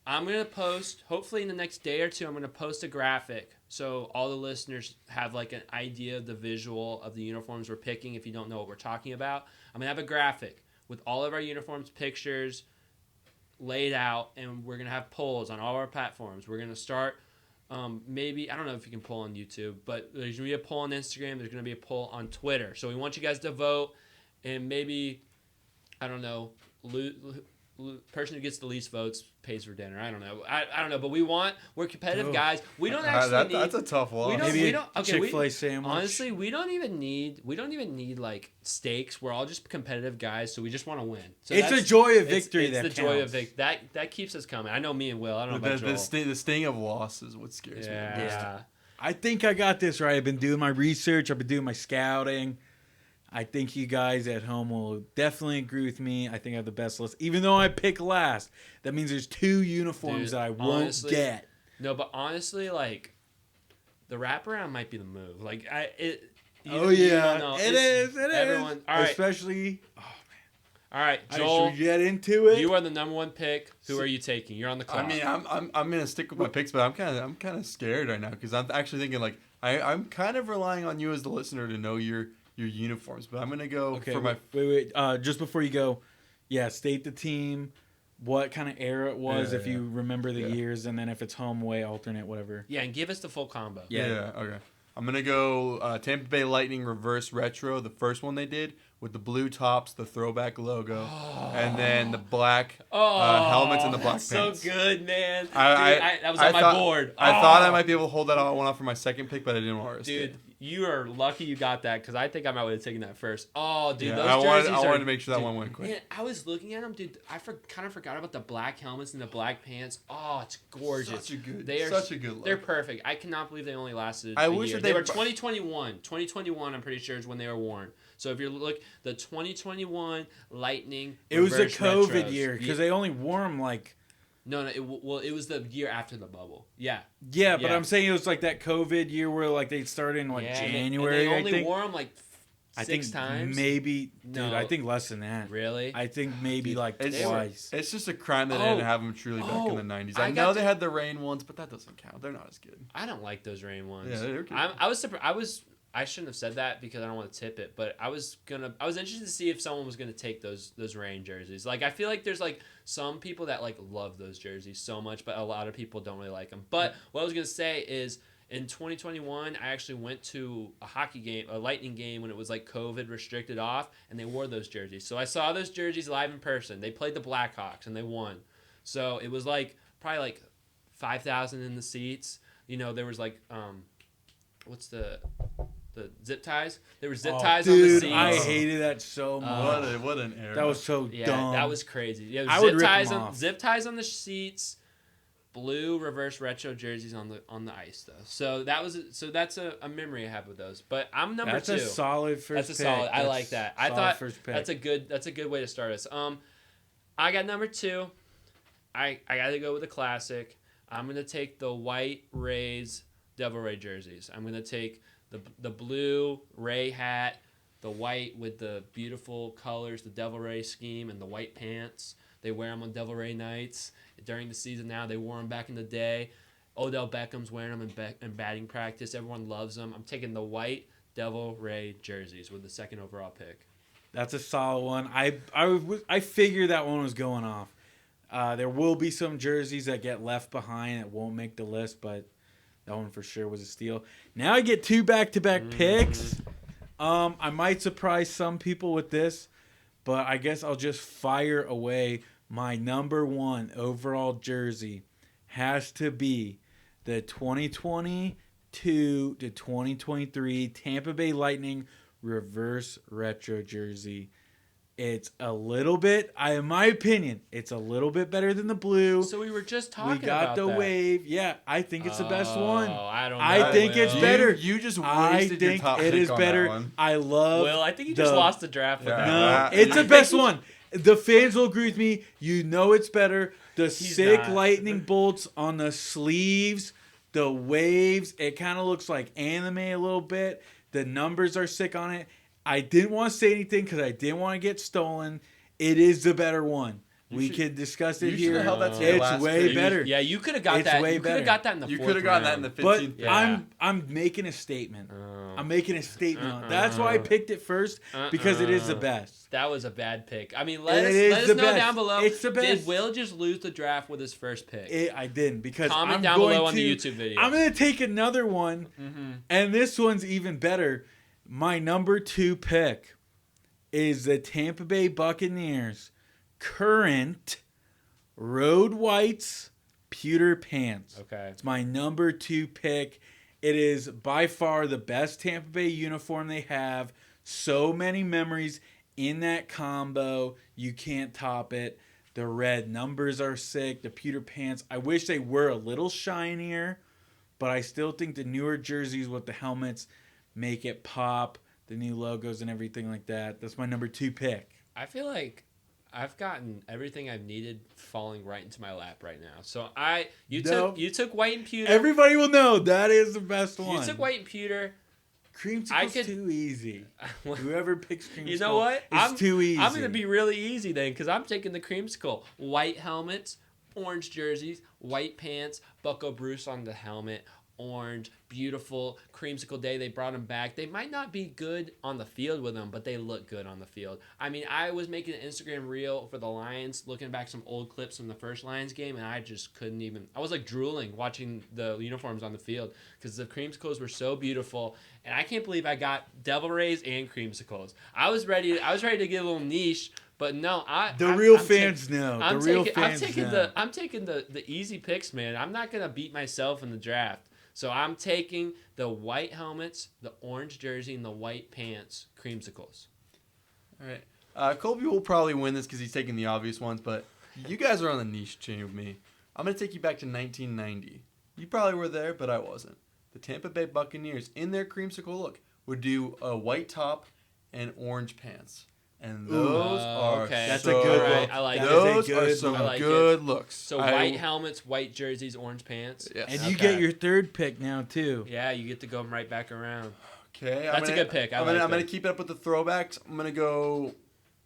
S1: I'm going to post, hopefully in the next day or two, I'm going to post a graphic so all the listeners have like an idea of the visual of the uniforms we're picking if you don't know what we're talking about. I'm going to have a graphic with all of our uniforms, pictures laid out, and we're going to have polls on all our platforms. We're going to start maybe, I don't know if you can poll on YouTube, but there's going to be a poll on Instagram. There's going to be a poll on Twitter. So we want you guys to vote, and maybe, I don't know, person who gets the least votes pays for dinner. I don't know. I don't know, but we're competitive guys. We don't actually need.
S2: That's a tough one.
S3: Maybe a Chick-fil-A sandwich.
S1: Honestly, we don't even need like stakes. We're all just competitive guys, so we just want to win. So
S3: it's the joy of victory
S1: it's
S3: that
S1: the
S3: counts.
S1: joy of victory that keeps us coming. I know me and Will. I don't know about Joel.
S2: The sting of loss is what scares me.
S1: Yeah.
S3: I think I got this right. I've been doing my research. I've been doing my scouting. I think you guys at home will definitely agree with me. I think I have the best list. Even though I pick last, that means there's 2 uniforms that I won't get.
S1: No, but honestly, like, the wraparound might be the move. Like, it is. Everyone, all right.
S3: Especially,
S1: all right, Joel.
S3: Should we get into it?
S1: You are the number 1 pick. Who are you taking? You're on the clock.
S2: I mean, I'm gonna stick with my picks, but I'm kind of scared right now because I'm actually thinking like I'm kind of relying on you as the listener to know your uniforms, but I'm gonna go for my
S3: wait. Just before you go, state the team, what kind of era it was, if you remember the years, and then if it's home, away, alternate, whatever.
S1: Yeah, and give us the full combo.
S2: Yeah. Okay. I'm gonna go Tampa Bay Lightning reverse retro, the first one they did with the blue tops, the throwback logo, and then the black helmets and the black pants.
S1: So good, man.
S2: That
S1: was on my board.
S2: I thought I might be able to hold that one off for my second pick, but I didn't want to risk it.
S1: Dude, you are lucky you got that because I think I might have taken that first. Oh, dude, those
S2: I
S1: jerseys
S2: wanted to make sure that one went quick.
S1: Man, I was looking at them, dude. I kind of forgot about the black helmets and the black pants. Oh, it's gorgeous.
S2: Such a good look.
S1: They're perfect. I cannot believe they only lasted
S2: I
S1: a
S2: wish
S1: year.
S2: that
S1: They were 2021. 2021, I'm pretty sure, is when they were worn. So if you look, the 2021 Lightning.
S3: It was a COVID
S1: retros.
S3: year because they only wore them like.
S1: No, it was the year after the bubble. Yeah.
S3: Yeah, but I'm saying it was like that COVID year where like they started in January.
S1: And they only
S3: I think.
S1: wore them like six times.
S3: Maybe,
S1: No.
S3: dude. I think less than that.
S1: Really?
S3: I think maybe like twice.
S2: It's just a crime that they didn't have them truly back in the 90s. I know they had the rain ones, but that doesn't count. They're not as good.
S1: I don't like those rain ones.
S2: Yeah, they're good.
S1: I was surprised. I shouldn't have said that because I don't want to tip it, but I was interested to see if someone was gonna take those rain jerseys. Like I feel like there's like some people that like love those jerseys so much, but a lot of people don't really like them. But what I was gonna say is in 2021, I actually went to a hockey game, a Lightning game when it was like COVID restricted off, and they wore those jerseys. So I saw those jerseys live in person. They played the Blackhawks and they won. So it was like probably like 5,000 in the seats. You know, there was like what's the zip ties. There were zip ties on the seats.
S3: I hated that so much.
S2: What an era.
S3: That was so dumb.
S1: That was crazy. Yeah,
S3: I would rip them off.
S1: Zip ties on the seats, blue reverse retro jerseys on the ice though. So that's a memory I have with those. But I'm number 2.
S3: That's a solid first
S1: pick.
S3: That's a solid.
S1: I like that. I thought
S3: first pick.
S1: that's a good way to start us. I got number 2. I got to go with a classic. I'm gonna take the white Rays Devil Ray jerseys. I'm gonna take the blue Ray hat, the white with the beautiful colors, the Devil Ray scheme, and the white pants. They wear them on Devil Ray nights during the season now. They wore them back in the day. Odell Beckham's wearing them in batting practice. Everyone loves them. I'm taking the white Devil Ray jerseys with the second overall pick.
S3: That's a solid one. I figured that one was going off. There will be some jerseys that get left behind that won't make the list, but that one for sure was a steal. Now I get 2 back-to-back picks. I might surprise some people with this, but I guess I'll just fire away. My number 1 overall jersey has to be the 2022 to 2023 Tampa Bay Lightning reverse retro jersey. It's a little bit, in my opinion, it's a little bit better than the blue.
S1: So we were just talking about
S3: We got the
S1: that.
S3: wave. Yeah, I think it's the best one.
S1: I don't know.
S3: I think it's better.
S2: You just
S3: I
S2: wasted your
S3: think
S2: top
S3: it
S2: pick
S3: is
S2: on
S3: better.
S2: that one.
S3: I love.
S1: Well, I think you just lost the draft with
S2: Yeah.
S1: that.
S3: No, it's the best one. The fans will agree with me. You know it's better. The sick
S1: not.
S3: lightning bolts on the sleeves, the waves. It kind of looks like anime a little bit. The numbers are sick on it. I didn't want to say anything because I didn't want to get stolen. It is the better one. We could discuss it
S2: you
S3: here.
S2: should've held that to your
S3: It's
S2: last
S3: way
S2: pick.
S3: better.
S1: Yeah, you could have got
S3: It's
S1: that.
S3: way
S1: You could
S3: better.
S1: have got that in the
S2: You
S1: fourth
S2: could have gotten that
S1: round.
S2: in the
S3: But
S2: 15th.
S1: Yeah.
S3: I'm making a statement.
S1: Oh.
S3: I'm making a statement on it. That's why I picked it first because it is the best.
S1: That was a bad pick. I mean, let
S3: It
S1: us
S3: is the
S1: know
S3: best.
S1: down below.
S3: It's the best.
S1: Did Will just lose the draft with his first pick?
S3: I didn't because
S1: Comment
S3: I'm
S1: down
S3: going
S1: below on the
S3: to-
S1: YouTube video.
S3: I'm going to take another one, and this one's even better. My number 2 pick is the Tampa Bay Buccaneers current road whites pewter pants.
S1: Okay.
S3: It's my number 2 pick. It is by far the best Tampa Bay uniform they have. So many memories in that combo. You can't top it. The red numbers are sick. The pewter pants. I wish they were a little shinier, but I still think the newer jerseys with the helmets make it pop. The new logos and everything like that. That's my number 2 pick.
S1: I feel like I've gotten everything I've needed falling right into my lap right now. So you took white and pewter.
S3: Everybody will know that is the best one.
S1: You took white and pewter.
S3: Creamsicle's too easy. Whoever picks creamsicle,
S1: You know what?
S3: It's too easy.
S1: I'm gonna be really easy then, because I'm taking the creamsicle. White helmets, orange jerseys, white pants, Bucco Bruce on the helmet, orange, beautiful creamsicle day. They brought them back. They might not be good on the field with them, but they look good on the field. I mean, I was making an Instagram reel for the Lions, looking back some old clips from the first Lions game, and I just couldn't even. I was like drooling watching the uniforms on the field because the creamsicles were so beautiful, and I can't believe I got Devil Rays and creamsicles. I was ready to get a little niche. But no,
S3: The real fans know.
S1: I'm taking
S3: know.
S1: the easy picks, man. I'm not gonna beat myself in the draft. So I'm taking the white helmets, the orange jersey, and the white pants creamsicles.
S2: All right. Colby will probably win this because he's taking the obvious ones, but you guys are on the niche chain with me. I'm going to take you back to 1990. You probably were there, but I wasn't. The Tampa Bay Buccaneers, in their creamsicle look, would do a white top and orange pants. And those are
S1: okay.
S3: That's
S2: so,
S3: a good
S1: Right,
S3: look.
S1: I like
S3: That
S1: it.
S3: is a
S2: Those
S3: good
S2: are some
S1: I like
S2: good looks.
S1: So white helmets, white jerseys, orange pants.
S2: Yes.
S3: And you
S1: Okay.
S3: get your 3rd pick now, too.
S1: Yeah, you get to go right back around.
S2: Okay,
S1: That's a good pick. I'm
S2: going to keep it up with the throwbacks. I'm going to go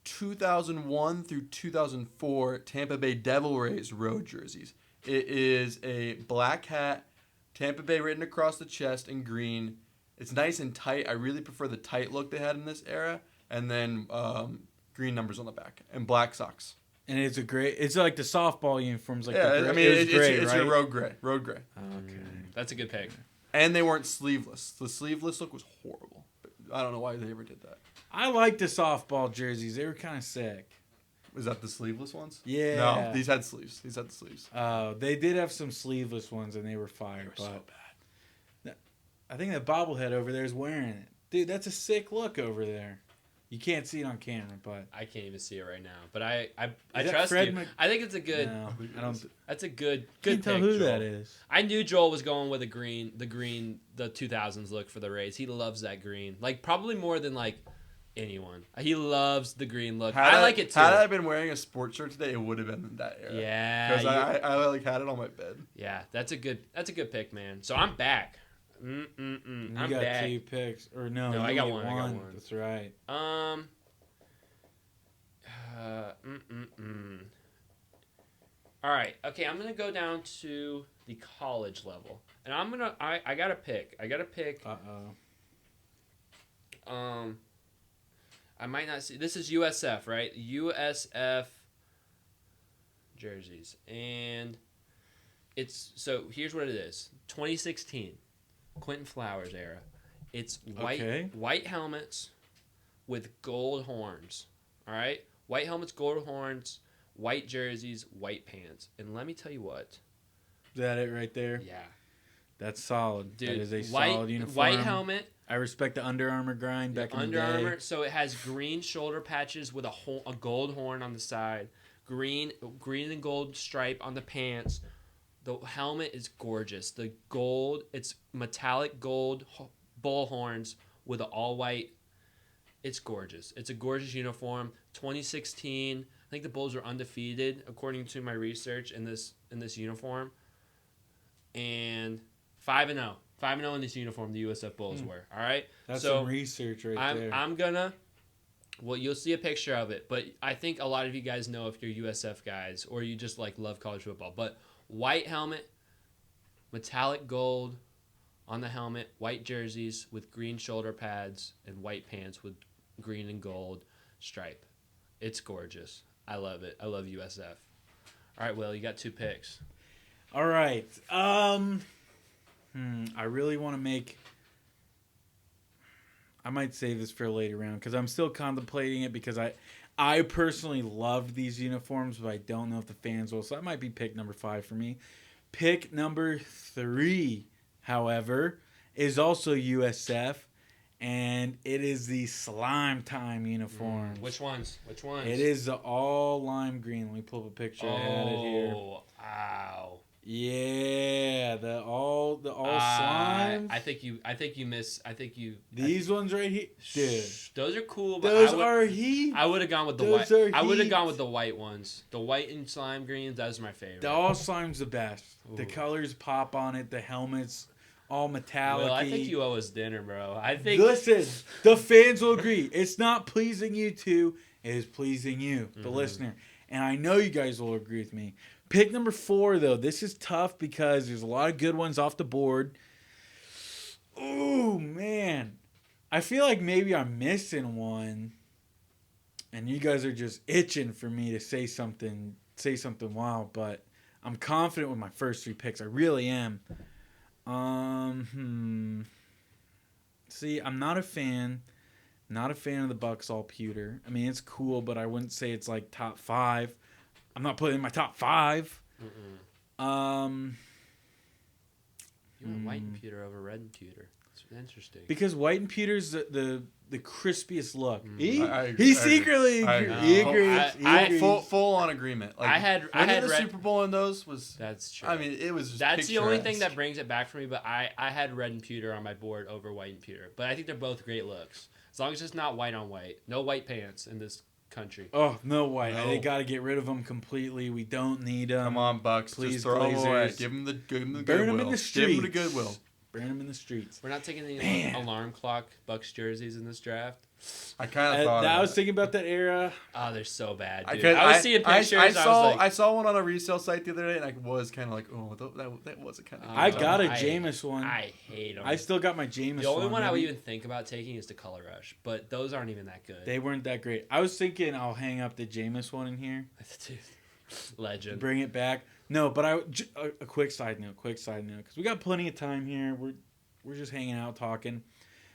S2: 2001 through 2004 Tampa Bay Devil Rays road jerseys. It is a black hat, Tampa Bay written across the chest in green. It's nice and tight. I really prefer the tight look they had in this era. And then green numbers on the back and black socks.
S3: And it's it's like the softball uniforms. Like
S2: Yeah,
S3: the
S2: I mean, it's
S3: gray,
S2: your
S3: right?
S2: road gray. Road gray.
S1: Okay, that's a good pick.
S2: And they weren't sleeveless. The sleeveless look was horrible. I don't know why they ever did that.
S3: I like the softball jerseys. They were kind of sick.
S2: Was that the sleeveless ones?
S3: Yeah.
S2: No, these had sleeves. These had the sleeves.
S3: They did have some sleeveless ones, and they were fire.
S2: They were so
S3: bad. I think that bobblehead over there is wearing it. Dude, that's a sick look over there. You can't see it on camera, but
S1: I can't even see it right now. But I
S3: that
S1: trust
S3: Fred
S1: you.
S3: Mc-
S1: I think it's a good.
S3: no, I don't.
S1: That's a good
S3: Can't tell
S1: pick,
S3: who
S1: Joel.
S3: that is.
S1: I knew Joel was going with the 2000s look for the Rays. He loves that green, like probably more than like anyone. He loves the green look. I like it too.
S2: Had I been wearing a sports shirt today, it would have been in that era.
S1: Yeah,
S2: Because I like had it on my bed.
S1: yeah, that's a good pick, man. So I'm back.
S3: You
S1: I'm
S3: got
S1: back.
S3: 2 picks, or no?
S1: No,
S3: you
S1: I got
S3: get
S1: one, I got one.
S3: That's right.
S1: All right. Okay, I'm gonna go down to the college level, and I got a pick.
S3: Uh oh.
S1: I might not see. This is USF, right? USF jerseys, and it's so. Here's what it is: 2016, Quentin Flowers era. It's white helmets with gold horns. All right, white helmets, gold horns, white jerseys, white pants. And let me tell you what.
S3: Is that it right there?
S1: Yeah.
S3: That's solid.
S1: Dude,
S3: that is a solid uniform.
S1: White helmet.
S3: I respect the Under Armour grind back in the day.
S1: Under Armour, so it has green shoulder patches with a gold horn on the side, green and gold stripe on the pants. The helmet is gorgeous. The gold, it's metallic gold bull horns with an all white. It's gorgeous. It's a gorgeous uniform. 2016, I think the Bulls were undefeated according to my research in this uniform, and 5-0. 5-0 in this uniform, the USF Bulls were. All right?
S3: That's
S1: so
S3: some research right there.
S1: I'm going to... Well, you'll see a picture of it, but I think a lot of you guys know if you're USF guys or you just love college football. But white helmet, metallic gold on the helmet, white jerseys with green shoulder pads, and white pants with green and gold stripe. It's gorgeous. I love it. I love USF. All right, Will, you got 2 picks.
S3: All right. I really want to make... I might save this for a later round because I'm still contemplating it because I personally love these uniforms, but I don't know if the fans will. So that might be pick number 5 for me. Pick number 3, however, is also USF, and it is the Slime Time uniform.
S1: Which ones?
S3: It is the all lime green. Let me pull up a picture. I had it here.
S1: Oh, wow.
S3: Yeah, the all slimes.
S1: I think you miss.
S3: These ones right here, dude.
S1: Those are cool. But
S3: Those are heat.
S1: I would have gone with the
S3: Those
S1: white.
S3: are
S1: I would have
S3: heat.
S1: gone with the white ones. The white and slime greens. Those are my favorite.
S3: The all slime's the best.
S1: Ooh.
S3: The colors pop on it. The helmets, all metallic.
S1: Well, I think you owe us dinner, bro. I think.
S3: Listen, the fans will agree. It's not pleasing you two. It is pleasing you, the listener. And I know you guys will agree with me. Pick number 4, though. This is tough because there's a lot of good ones off the board. Ooh, man. I feel like maybe I'm missing one. And you guys are just itching for me to say something wild. But I'm confident with my first 3 picks. I really am. See, I'm not a fan. Not a fan of the Bucks all pewter. I mean, it's cool, but I wouldn't say it's like top 5. I'm not putting it in my top 5.
S1: You went white and pewter over red and pewter. It's interesting.
S3: Because white and pewter's the crispiest look.
S2: I
S3: He
S2: agree.
S3: secretly
S2: I
S3: agrees.
S2: agree.
S3: He agrees.
S2: Full on agreement. Like,
S1: I had
S2: the
S1: red.
S2: Super Bowl in those was.
S1: That's true.
S2: I mean, it was. Just
S1: That's the only thing
S2: picturesque.
S1: that brings it back for me. But I had red and pewter on my board over white and pewter. But I think they're both great looks. As long as it's not white on white. No white pants in this country.
S3: Oh, no white.
S2: No.
S3: They got to get rid of them completely. We don't need them.
S2: Come on, Bucks.
S3: Please,
S2: just throw them away.
S3: Glazers.
S2: Give them the goodwill.
S3: Burn them in the
S2: Give them the
S3: streets.
S2: goodwill.
S3: Burn them in the streets.
S1: We're not taking any
S3: Man.
S1: alarm clock Bucks jerseys in this draft.
S2: I kind of thought.
S3: I was
S2: of
S3: thinking about that era.
S1: Oh, they're so bad, dude.
S2: that.
S1: I was seeing pictures.
S2: I saw one on a resale site the other day, and I was kind of like, oh, that was a kind of.
S3: I got a
S1: I-
S3: Jameis one.
S1: I hate them.
S3: I still got my Jameis one.
S1: The only one I would
S3: Maybe-
S1: even think about taking is the Color Rush, but those aren't even that good.
S3: They weren't that great. I was thinking I'll hang up the Jameis one in here.
S1: Dude, legend.
S3: Bring it back. No, but a quick side note, because we got plenty of time here. We're just hanging out talking.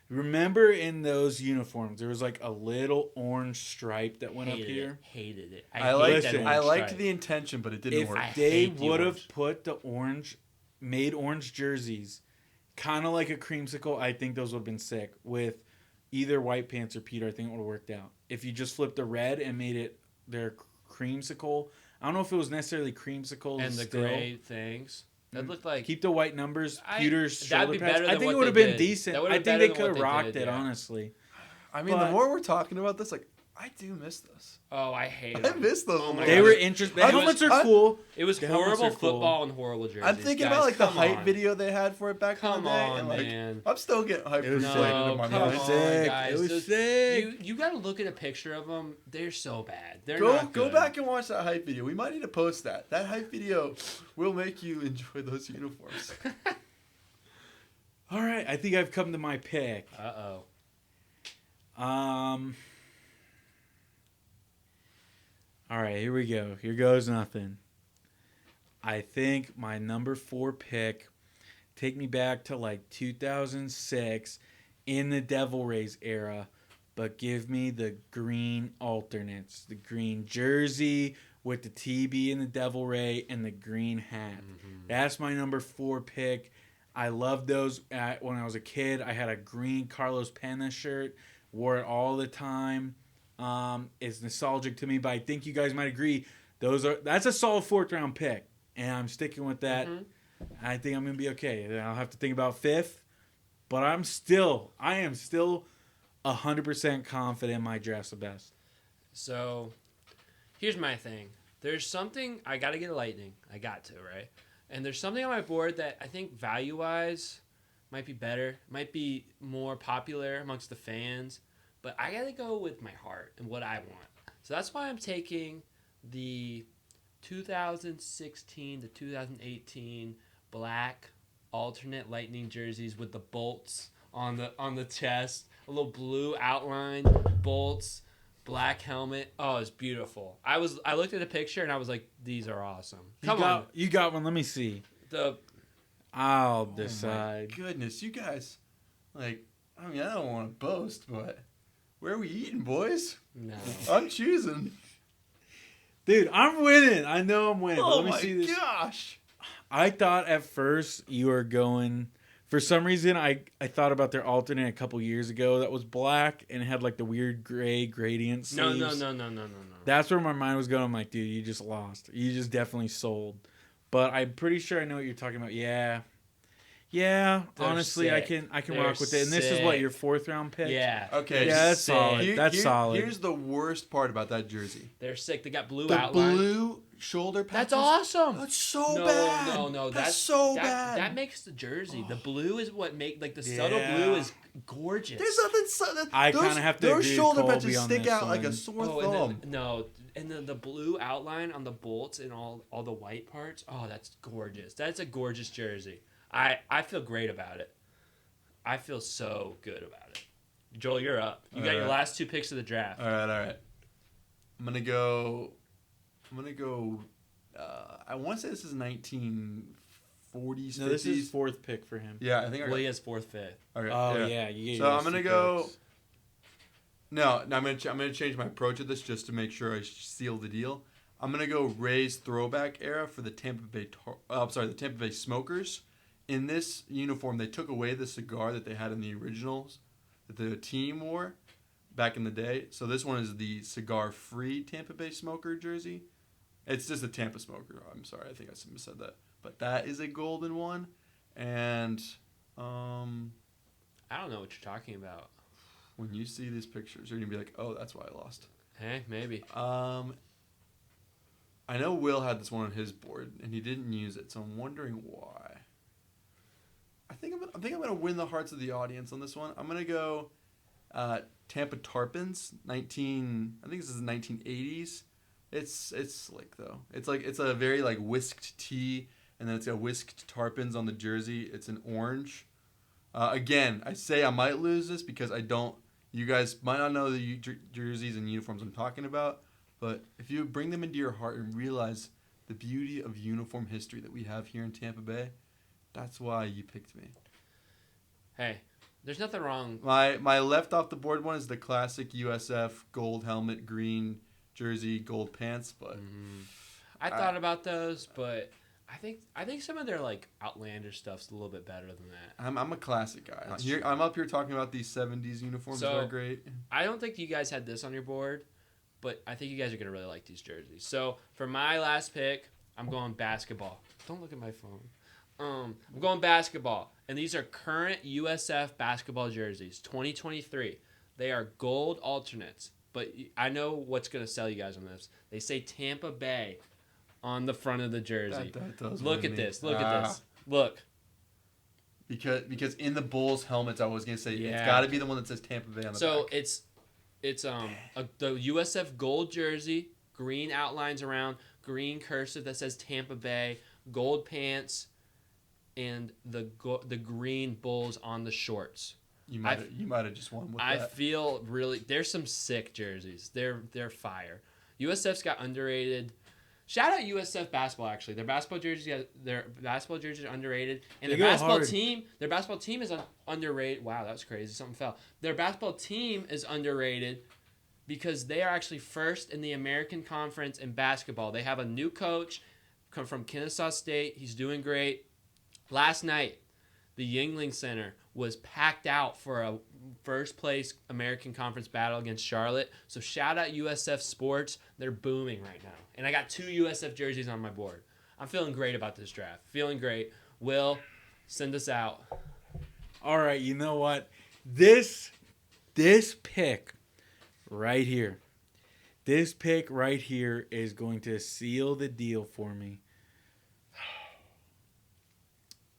S3: Remember in those uniforms, there was like a little orange stripe that went up here.
S1: Hated it.
S2: I liked
S3: Listen,
S2: I liked the intention, but it didn't
S3: If
S2: work.
S3: they
S1: hate the
S3: would have
S1: orange.
S3: put made orange jerseys, kind of like a creamsicle, I think those would have been sick. With either white pants or Peter, I think it would have worked out. If you just flipped the red and made it their creamsicle, I don't know if it was necessarily creamsicle
S1: And the
S3: still.
S1: gray things. That looked like
S3: Keep the white numbers, Pewter's
S1: that'd
S3: shoulder
S1: be
S3: pads.
S1: better
S3: I
S1: than
S3: think
S1: what
S3: it would have
S1: they
S3: been
S1: did.
S3: decent.
S1: That would
S3: I
S1: have
S3: think
S1: been
S3: they
S1: better
S3: could
S1: than
S3: have
S1: what they
S3: rocked
S1: did,
S3: it,
S1: yeah.
S3: honestly.
S2: I mean,
S3: but-
S2: the more we're talking about this, like, I do miss this.
S1: oh, I hate
S2: I
S1: them.
S2: miss those.
S1: Oh my
S3: They
S1: God.
S3: were interesting. The
S2: I
S3: helmets
S2: was-
S3: are cool.
S1: It was
S3: The helmets
S1: horrible
S3: are cool.
S1: football and horrible jerseys.
S2: I'm thinking
S1: guys.
S2: about like the
S1: Come
S2: hype
S1: on.
S2: video they had for it back
S1: Come
S2: in the day,
S1: on,
S2: and like
S1: man.
S2: I'm still getting hyped
S3: It
S2: for
S3: was
S2: shit
S3: sick.
S2: in my
S1: come
S2: mind.
S3: It was
S1: on,
S3: sick.
S1: guys.
S3: It was
S1: Just-
S3: sick.
S1: You got to look at a picture of them. They're so bad. They're
S2: Go
S1: not good.
S2: back and watch that hype video. We might need to post that. That hype video will make you enjoy those uniforms.
S3: All right, I think I've come to my pick.
S1: Uh-oh.
S3: All right, here we go. Here goes nothing. I think my number 4 pick, take me back to like 2006 in the Devil Rays era, but give me the green alternates, the green jersey with the TB and the Devil Ray and the green hat. That's my number 4 pick. I loved those when I was a kid. I had a green Carlos Pena shirt, wore it all the time. It's nostalgic to me, but I think you guys might agree. That's a solid 4th round pick, and I'm sticking with that. I think I'm gonna be okay. I'll have to think about 5th, but I am still 100% confident in my draft's the best.
S1: So, here's my thing. There's something I got to get a Lightning. I got to, right? And there's something on my board that I think value-wise might be better, might be more popular amongst the fans, but I got to go with my heart and what I want. So that's why I'm taking the 2016 to 2018 black alternate Lightning jerseys with the bolts on the chest, a little blue outline, bolts, black helmet. Oh, it's beautiful. I looked at the picture and I was like, these are awesome.
S3: You got one. Let me see. I'll decide.
S2: Oh my goodness, you guys. Like, I mean, I don't want to boast, but where are we eating, boys?
S1: No.
S2: I'm choosing.
S3: Dude, I'm winning. I know I'm winning.
S2: Oh
S3: Let me
S2: my
S3: see this.
S2: gosh.
S3: I thought at first you were going. For some reason, I thought about their alternate a couple years ago that was black and had like the weird gray gradient sleeves.
S1: No.
S3: That's where my mind was going. I'm like, dude, you just lost. You just definitely sold. But I'm pretty sure I know what you're talking about. Yeah.
S1: They're
S3: Honestly,
S1: sick.
S3: I can
S1: They're
S3: rock with it. And this is what,
S1: sick.
S3: your 4th round pick?
S1: Yeah.
S2: Okay.
S3: Yeah, that's
S1: sick.
S3: solid. That's solid.
S2: Here's the worst part about that jersey.
S1: They're sick. They got blue
S2: The
S1: outline.
S2: blue shoulder patches.
S1: That's awesome.
S2: That's so
S1: No,
S2: bad.
S1: no.
S2: That's so bad.
S1: That makes the jersey. The blue is what like the subtle
S3: Yeah.
S1: blue is gorgeous.
S2: There's nothing.
S3: I kind of have to
S2: Those
S3: agree with
S2: shoulder
S3: Colby
S2: patches
S3: on
S2: stick
S3: this
S2: out like a
S3: one.
S2: sore
S1: Oh,
S2: thumb.
S1: and the blue outline on the bolts and all the white parts. Oh, that's gorgeous. That's a gorgeous jersey. I feel great about it. I feel so good about it. Joel, you're up. You got your last 2 picks of the draft.
S2: All right. I'm gonna go. I want to say this is 1940s.
S3: No, this is 4th pick for him.
S2: Yeah, I think.
S1: Well, he has 4th, 5th.
S2: Okay,
S3: Oh, yeah. You
S2: So I'm gonna go. No, I'm gonna change my approach to this just to make sure I seal the deal. I'm gonna go Rays throwback era for the Tampa Bay Smokers. In this uniform, they took away the cigar that they had in the originals that the team wore back in the day. So this one is the cigar-free Tampa Bay Smoker jersey. It's just a Tampa Smoker. I'm sorry, I think I said that. But that is a golden one, and
S1: I don't know what you're talking about.
S2: when you see these pictures, you're gonna be like, "Oh, that's why I lost."
S1: Hey, maybe.
S2: I know Will had this one on his board, and he didn't use it, so I'm wondering why. I think I'm gonna win the hearts of the audience on this one. I'm gonna go Tampa Tarpons, I think this is the 1980s. It's slick though. It's a very like whisked tee, and then it's got whisked tarpons on the jersey. It's an orange. Again, I say I might lose this because I don't. You guys might not know the jerseys and uniforms I'm talking about, but if you bring them into your heart and realize the beauty of uniform history that we have here in Tampa Bay, that's why you picked me.
S1: Hey, there's nothing wrong.
S2: My left off the board one is the classic USF gold helmet, green jersey, gold pants, but
S1: I thought about those, but I think some of their like outlander stuff's a little bit better than that.
S2: I'm a classic guy.
S1: That's true.
S2: I'm up here talking about these 70s uniforms that are great.
S1: I don't think you guys had this on your board, but I think you guys are gonna really like these jerseys. So for my last pick, I'm going basketball. Don't look at my phone. I'm going basketball, and these are current USF basketball jerseys, 2023. They are gold alternates, but I know what's gonna sell you guys on this. They say Tampa Bay on the front of the jersey.
S2: That does
S1: Look
S2: win
S1: at
S2: me.
S1: this. Look at this. Look.
S2: Because in the Bulls helmets, I was gonna say
S1: Yeah.
S2: it's got to be the one that says Tampa Bay on the
S1: So
S2: back.
S1: it's the USF gold jersey, green outlines around, green cursive that says Tampa Bay, gold pants, and the green Bulls on the shorts.
S2: You might have just won with
S1: I
S2: that.
S1: feel really. There's some sick jerseys. They're fire. USF's got underrated. Shout out USF basketball. Actually, their basketball jerseys are underrated, and
S3: They
S1: their
S3: go
S1: basketball
S3: hard.
S1: team is underrated. Wow, that was crazy. Something fell. Their basketball team is underrated because they are actually first in the American Conference in basketball. They have a new coach come from Kennesaw State. He's doing great. Last night, the Yuengling Center was packed out for a first place American Conference battle against Charlotte. So shout out USF Sports. They're booming right now. And I got 2 USF jerseys on my board. I'm feeling great about this draft. Feeling great. Will, send us out.
S3: All right, you know what? This pick right here. This pick right here is going to seal the deal for me.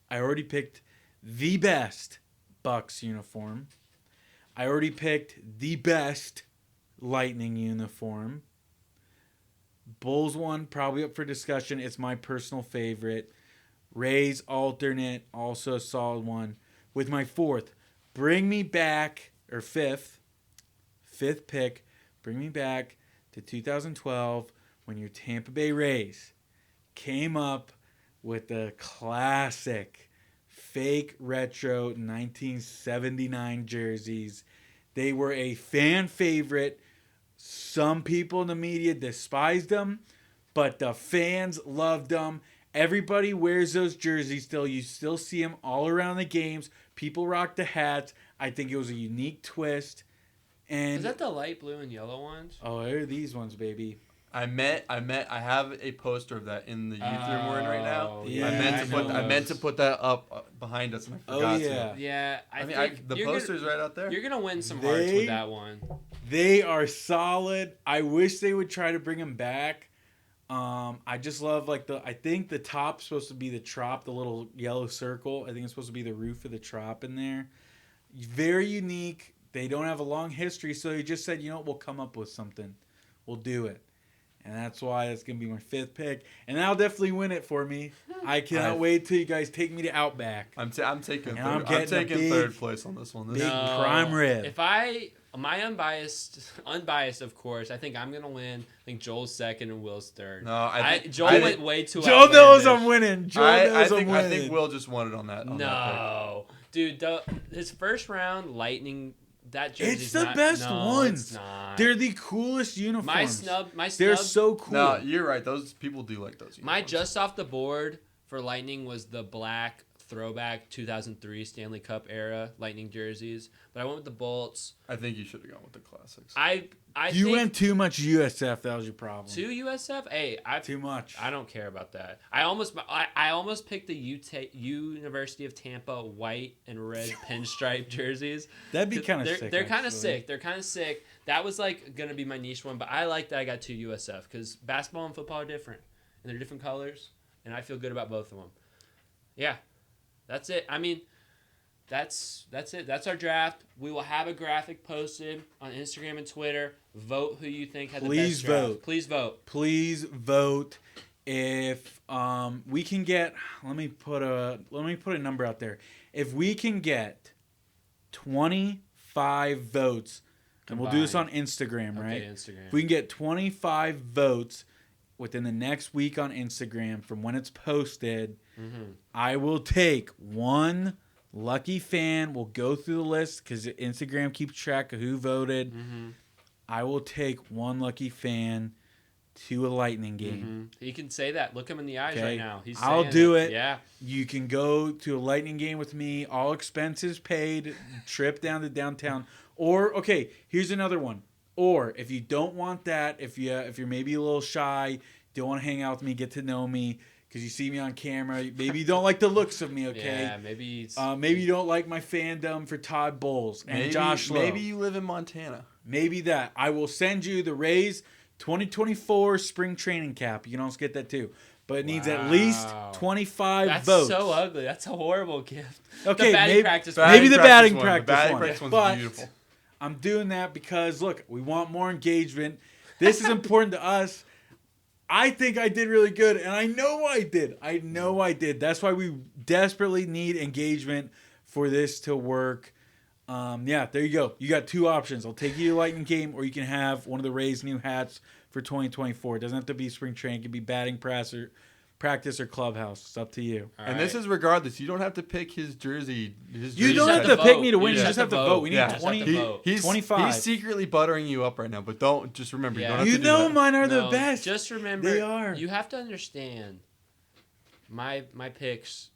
S3: I already picked the best Bucks uniform. I already picked the best Lightning uniform. Bulls one, probably up for discussion. It's my personal favorite. Rays alternate, also a solid one. With my fourth, bring me back, or fifth pick, bring me back to 2012 when your Tampa Bay Rays came up with the classic fake retro 1979 jerseys. They were a fan favorite. Some people in the media despised them, but the fans loved them. Everybody wears those jerseys still. You still see them all around the games. People rock the hats. I think it was a unique twist. And
S1: Is that the light blue and yellow ones?
S3: oh, there are these ones, baby.
S2: I have a poster of that in the youth room we're in right now.
S3: Yeah,
S2: I meant to put that up behind us, and I forgot
S3: yeah.
S2: to.
S1: Yeah, I
S2: mean,
S1: think
S2: the poster's right out there.
S1: You're going to win some hearts with that one.
S3: They are solid. I wish they would try to bring them back. I just love I think the top's supposed to be the trop, the little yellow circle. I think it's supposed to be the roof of the trop in there. Very unique. They don't have a long history, so they just said, you know what, we'll come up with something. We'll do it. And that's why it's going to be my fifth pick. And that'll definitely win it for me. I cannot wait till you guys take me to Outback.
S2: I'm taking
S3: And
S2: third place on this one.
S3: Big prime rib.
S1: If my unbiased, of course, I think I'm going to win. I think Joel's second and Will's third.
S2: No,
S1: Joel went way too
S3: Joel knows
S1: outlandish.
S3: I'm winning.
S2: I think Will just won it on that.
S1: No. Dude, his first round Lightning, that jersey's
S3: It's the
S1: not,
S3: best
S1: no,
S3: ones.
S1: It's not.
S3: They're the coolest uniforms.
S1: My snub.
S3: They're so cool.
S2: No, you're right. Those people do like those.
S1: My
S2: uniforms.
S1: just off the board for Lightning was the black throwback 2003 Stanley Cup era Lightning jerseys, but I went with the Bolts.
S2: I think you should have gone with the classics.
S1: You
S3: went too much USF. That was your problem.
S1: to USF. Hey,
S3: Too much.
S1: I don't care about that. I almost picked the University of Tampa white and red pinstripe jerseys.
S3: That'd be kind of sick.
S1: They're kind of
S3: actually.
S1: sick. They're kind of sick. That was gonna be my niche one, but I like that I got 2 USF because basketball and football are different, and they're different colors, and I feel good about both of them. Yeah, that's it. I mean, that's it. That's our draft. We will have a graphic posted on Instagram and Twitter. Vote who you think had the best draft. Please vote.
S3: Please vote. If we can get, let me put a number out there. If we can get 25 votes, and we'll do this on Instagram, right?
S1: Okay, Instagram.
S3: If we can get 25 votes within the next week on Instagram from when it's posted, I will take one lucky fan. We'll go through the list because Instagram keeps track of who voted. I will take one lucky fan to a Lightning game.
S1: He can say that. Look him in the eyes right now. He's
S3: I'll
S1: saying
S3: do it.
S1: Yeah.
S3: You can go to a Lightning game with me. All expenses paid. Trip down to downtown. Or, okay, here's another one. Or if you don't want that, if you're maybe a little shy, don't want to hang out with me, get to know me, because you see me on camera, maybe you don't like the looks of me, okay?
S1: Yeah, maybe
S3: maybe you don't like my fandom for Todd Bowles and Josh Lowe.
S2: Maybe you live in Montana.
S3: Maybe that. I will send you the Rays 2024 spring training cap. You can also get that too. But it needs at least 25
S1: That's
S3: votes.
S1: so ugly. That's a horrible gift.
S3: Okay,
S1: the batting
S3: maybe,
S1: practice
S3: maybe the batting
S2: one.
S3: practice
S2: The batting
S3: one.
S2: practice one's
S3: But
S2: beautiful.
S3: I'm doing that because, look, we want more engagement. This is important to us. I think I did really good, and I know I did. That's why we desperately need engagement for this to work. Yeah, there you go. You got 2 options. I'll take you to Lightning game, or you can have one of the Rays' new hats for 2024. It doesn't have to be spring training. It can be batting practice or clubhouse. It's up to you.
S2: And this is regardless. You don't have to pick his jersey.
S3: You don't have to pick me to win.
S1: You
S3: You just have to vote. We need
S2: Yeah.
S3: 20.
S2: He's
S3: 25.
S2: He's secretly buttering you up right now, but don't just remember.
S1: Yeah.
S2: You don't have
S3: You
S2: to do
S3: know
S2: that.
S3: mine are the
S1: No,
S3: best.
S1: Just remember,
S3: They are.
S1: You have to understand. My picks,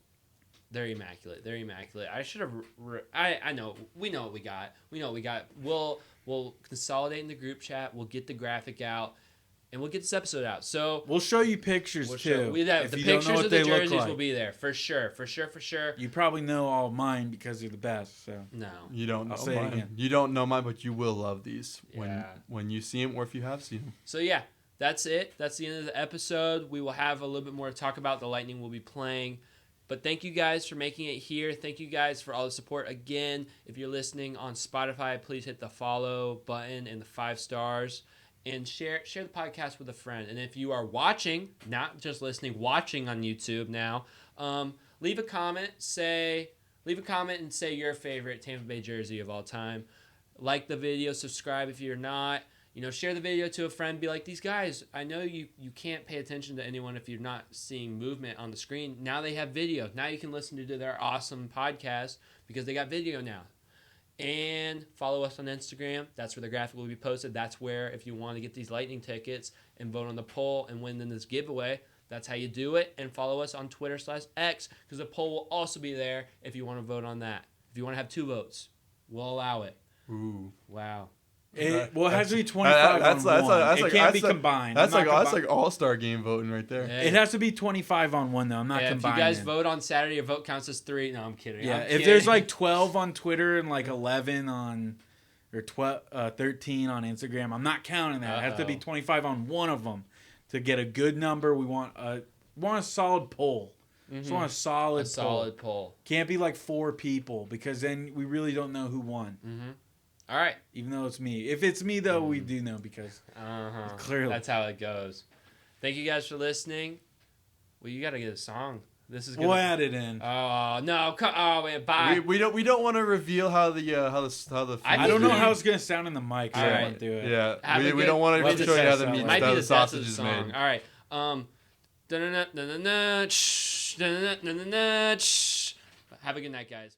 S1: they're immaculate. They're immaculate. I should have. I know. We know what we got. We know what we got. We'll consolidate in the group chat. We'll get the graphic out, and we'll get this episode out. So
S3: We'll show you pictures too. If
S1: the
S3: you don't know
S1: pictures
S3: what
S1: of the
S3: they look
S1: jerseys
S3: like.
S1: will be there for sure.
S3: You probably know all mine because you're the best. So
S1: No.
S2: You don't know
S3: I'll say it
S2: mine.
S3: again.
S2: You don't know mine, but you will love these
S1: Yeah.
S2: when you see them or if you have seen them.
S1: So yeah, that's it. That's the end of the episode. We will have a little bit more to talk about. The Lightning will be playing. But thank you guys for making it here. Thank you guys for all the support. Again, if you're listening on Spotify, please hit the follow button and the 5 stars. And share the podcast with a friend. And if you are watching, not just listening, watching on YouTube now, leave a comment and say your favorite Tampa Bay jersey of all time. Like the video, subscribe if you're not. Share the video to a friend. Be like, these guys, I know you can't pay attention to anyone if you're not seeing movement on the screen. Now they have video. Now you can listen to their awesome podcast because they got video now. And follow us on Instagram. That's where the graphic will be posted. That's where, if you want to get these Lightning tickets and vote on the poll and win in this giveaway, that's how you do it. And follow us on Twitter/X because the poll will also be there if you want to vote on that. If you want to have 2 votes, we'll allow it.
S2: Ooh.
S1: Wow.
S3: it has to be 25 on one. It can't be combined.
S2: That's like all-star game voting right there.
S1: Hey.
S3: It has to be 25 on one though. I'm not combining.
S1: If you guys vote on Saturday, your vote counts as 3. No, I'm kidding.
S3: Yeah,
S1: I'm
S3: if
S1: kidding.
S3: there's like 12 on Twitter and like 11 on, or 13 on Instagram, I'm not counting that. It has to be 25 on one of them to get a good number. We want a solid poll. Just want a solid
S1: poll.
S3: Can't be like 4 people because then we really don't know who won.
S1: Mm-hmm. All right.
S3: Even though it's me. If it's me though, we do know because clearly
S1: that's how it goes. Thank you guys for listening. Well, you got to get a song. This is
S3: we'll add it in.
S1: Oh no! Oh wait, bye.
S2: We don't want to reveal how the
S3: I don't know how it's gonna sound in the mic. So
S1: All
S3: I
S1: right.
S3: won't do it.
S2: Yeah, we don't want to show you how the meat,
S1: Might
S2: how
S1: be
S2: the
S1: the
S2: sausage is
S1: song.
S2: made.
S1: All right. Have a good night, guys.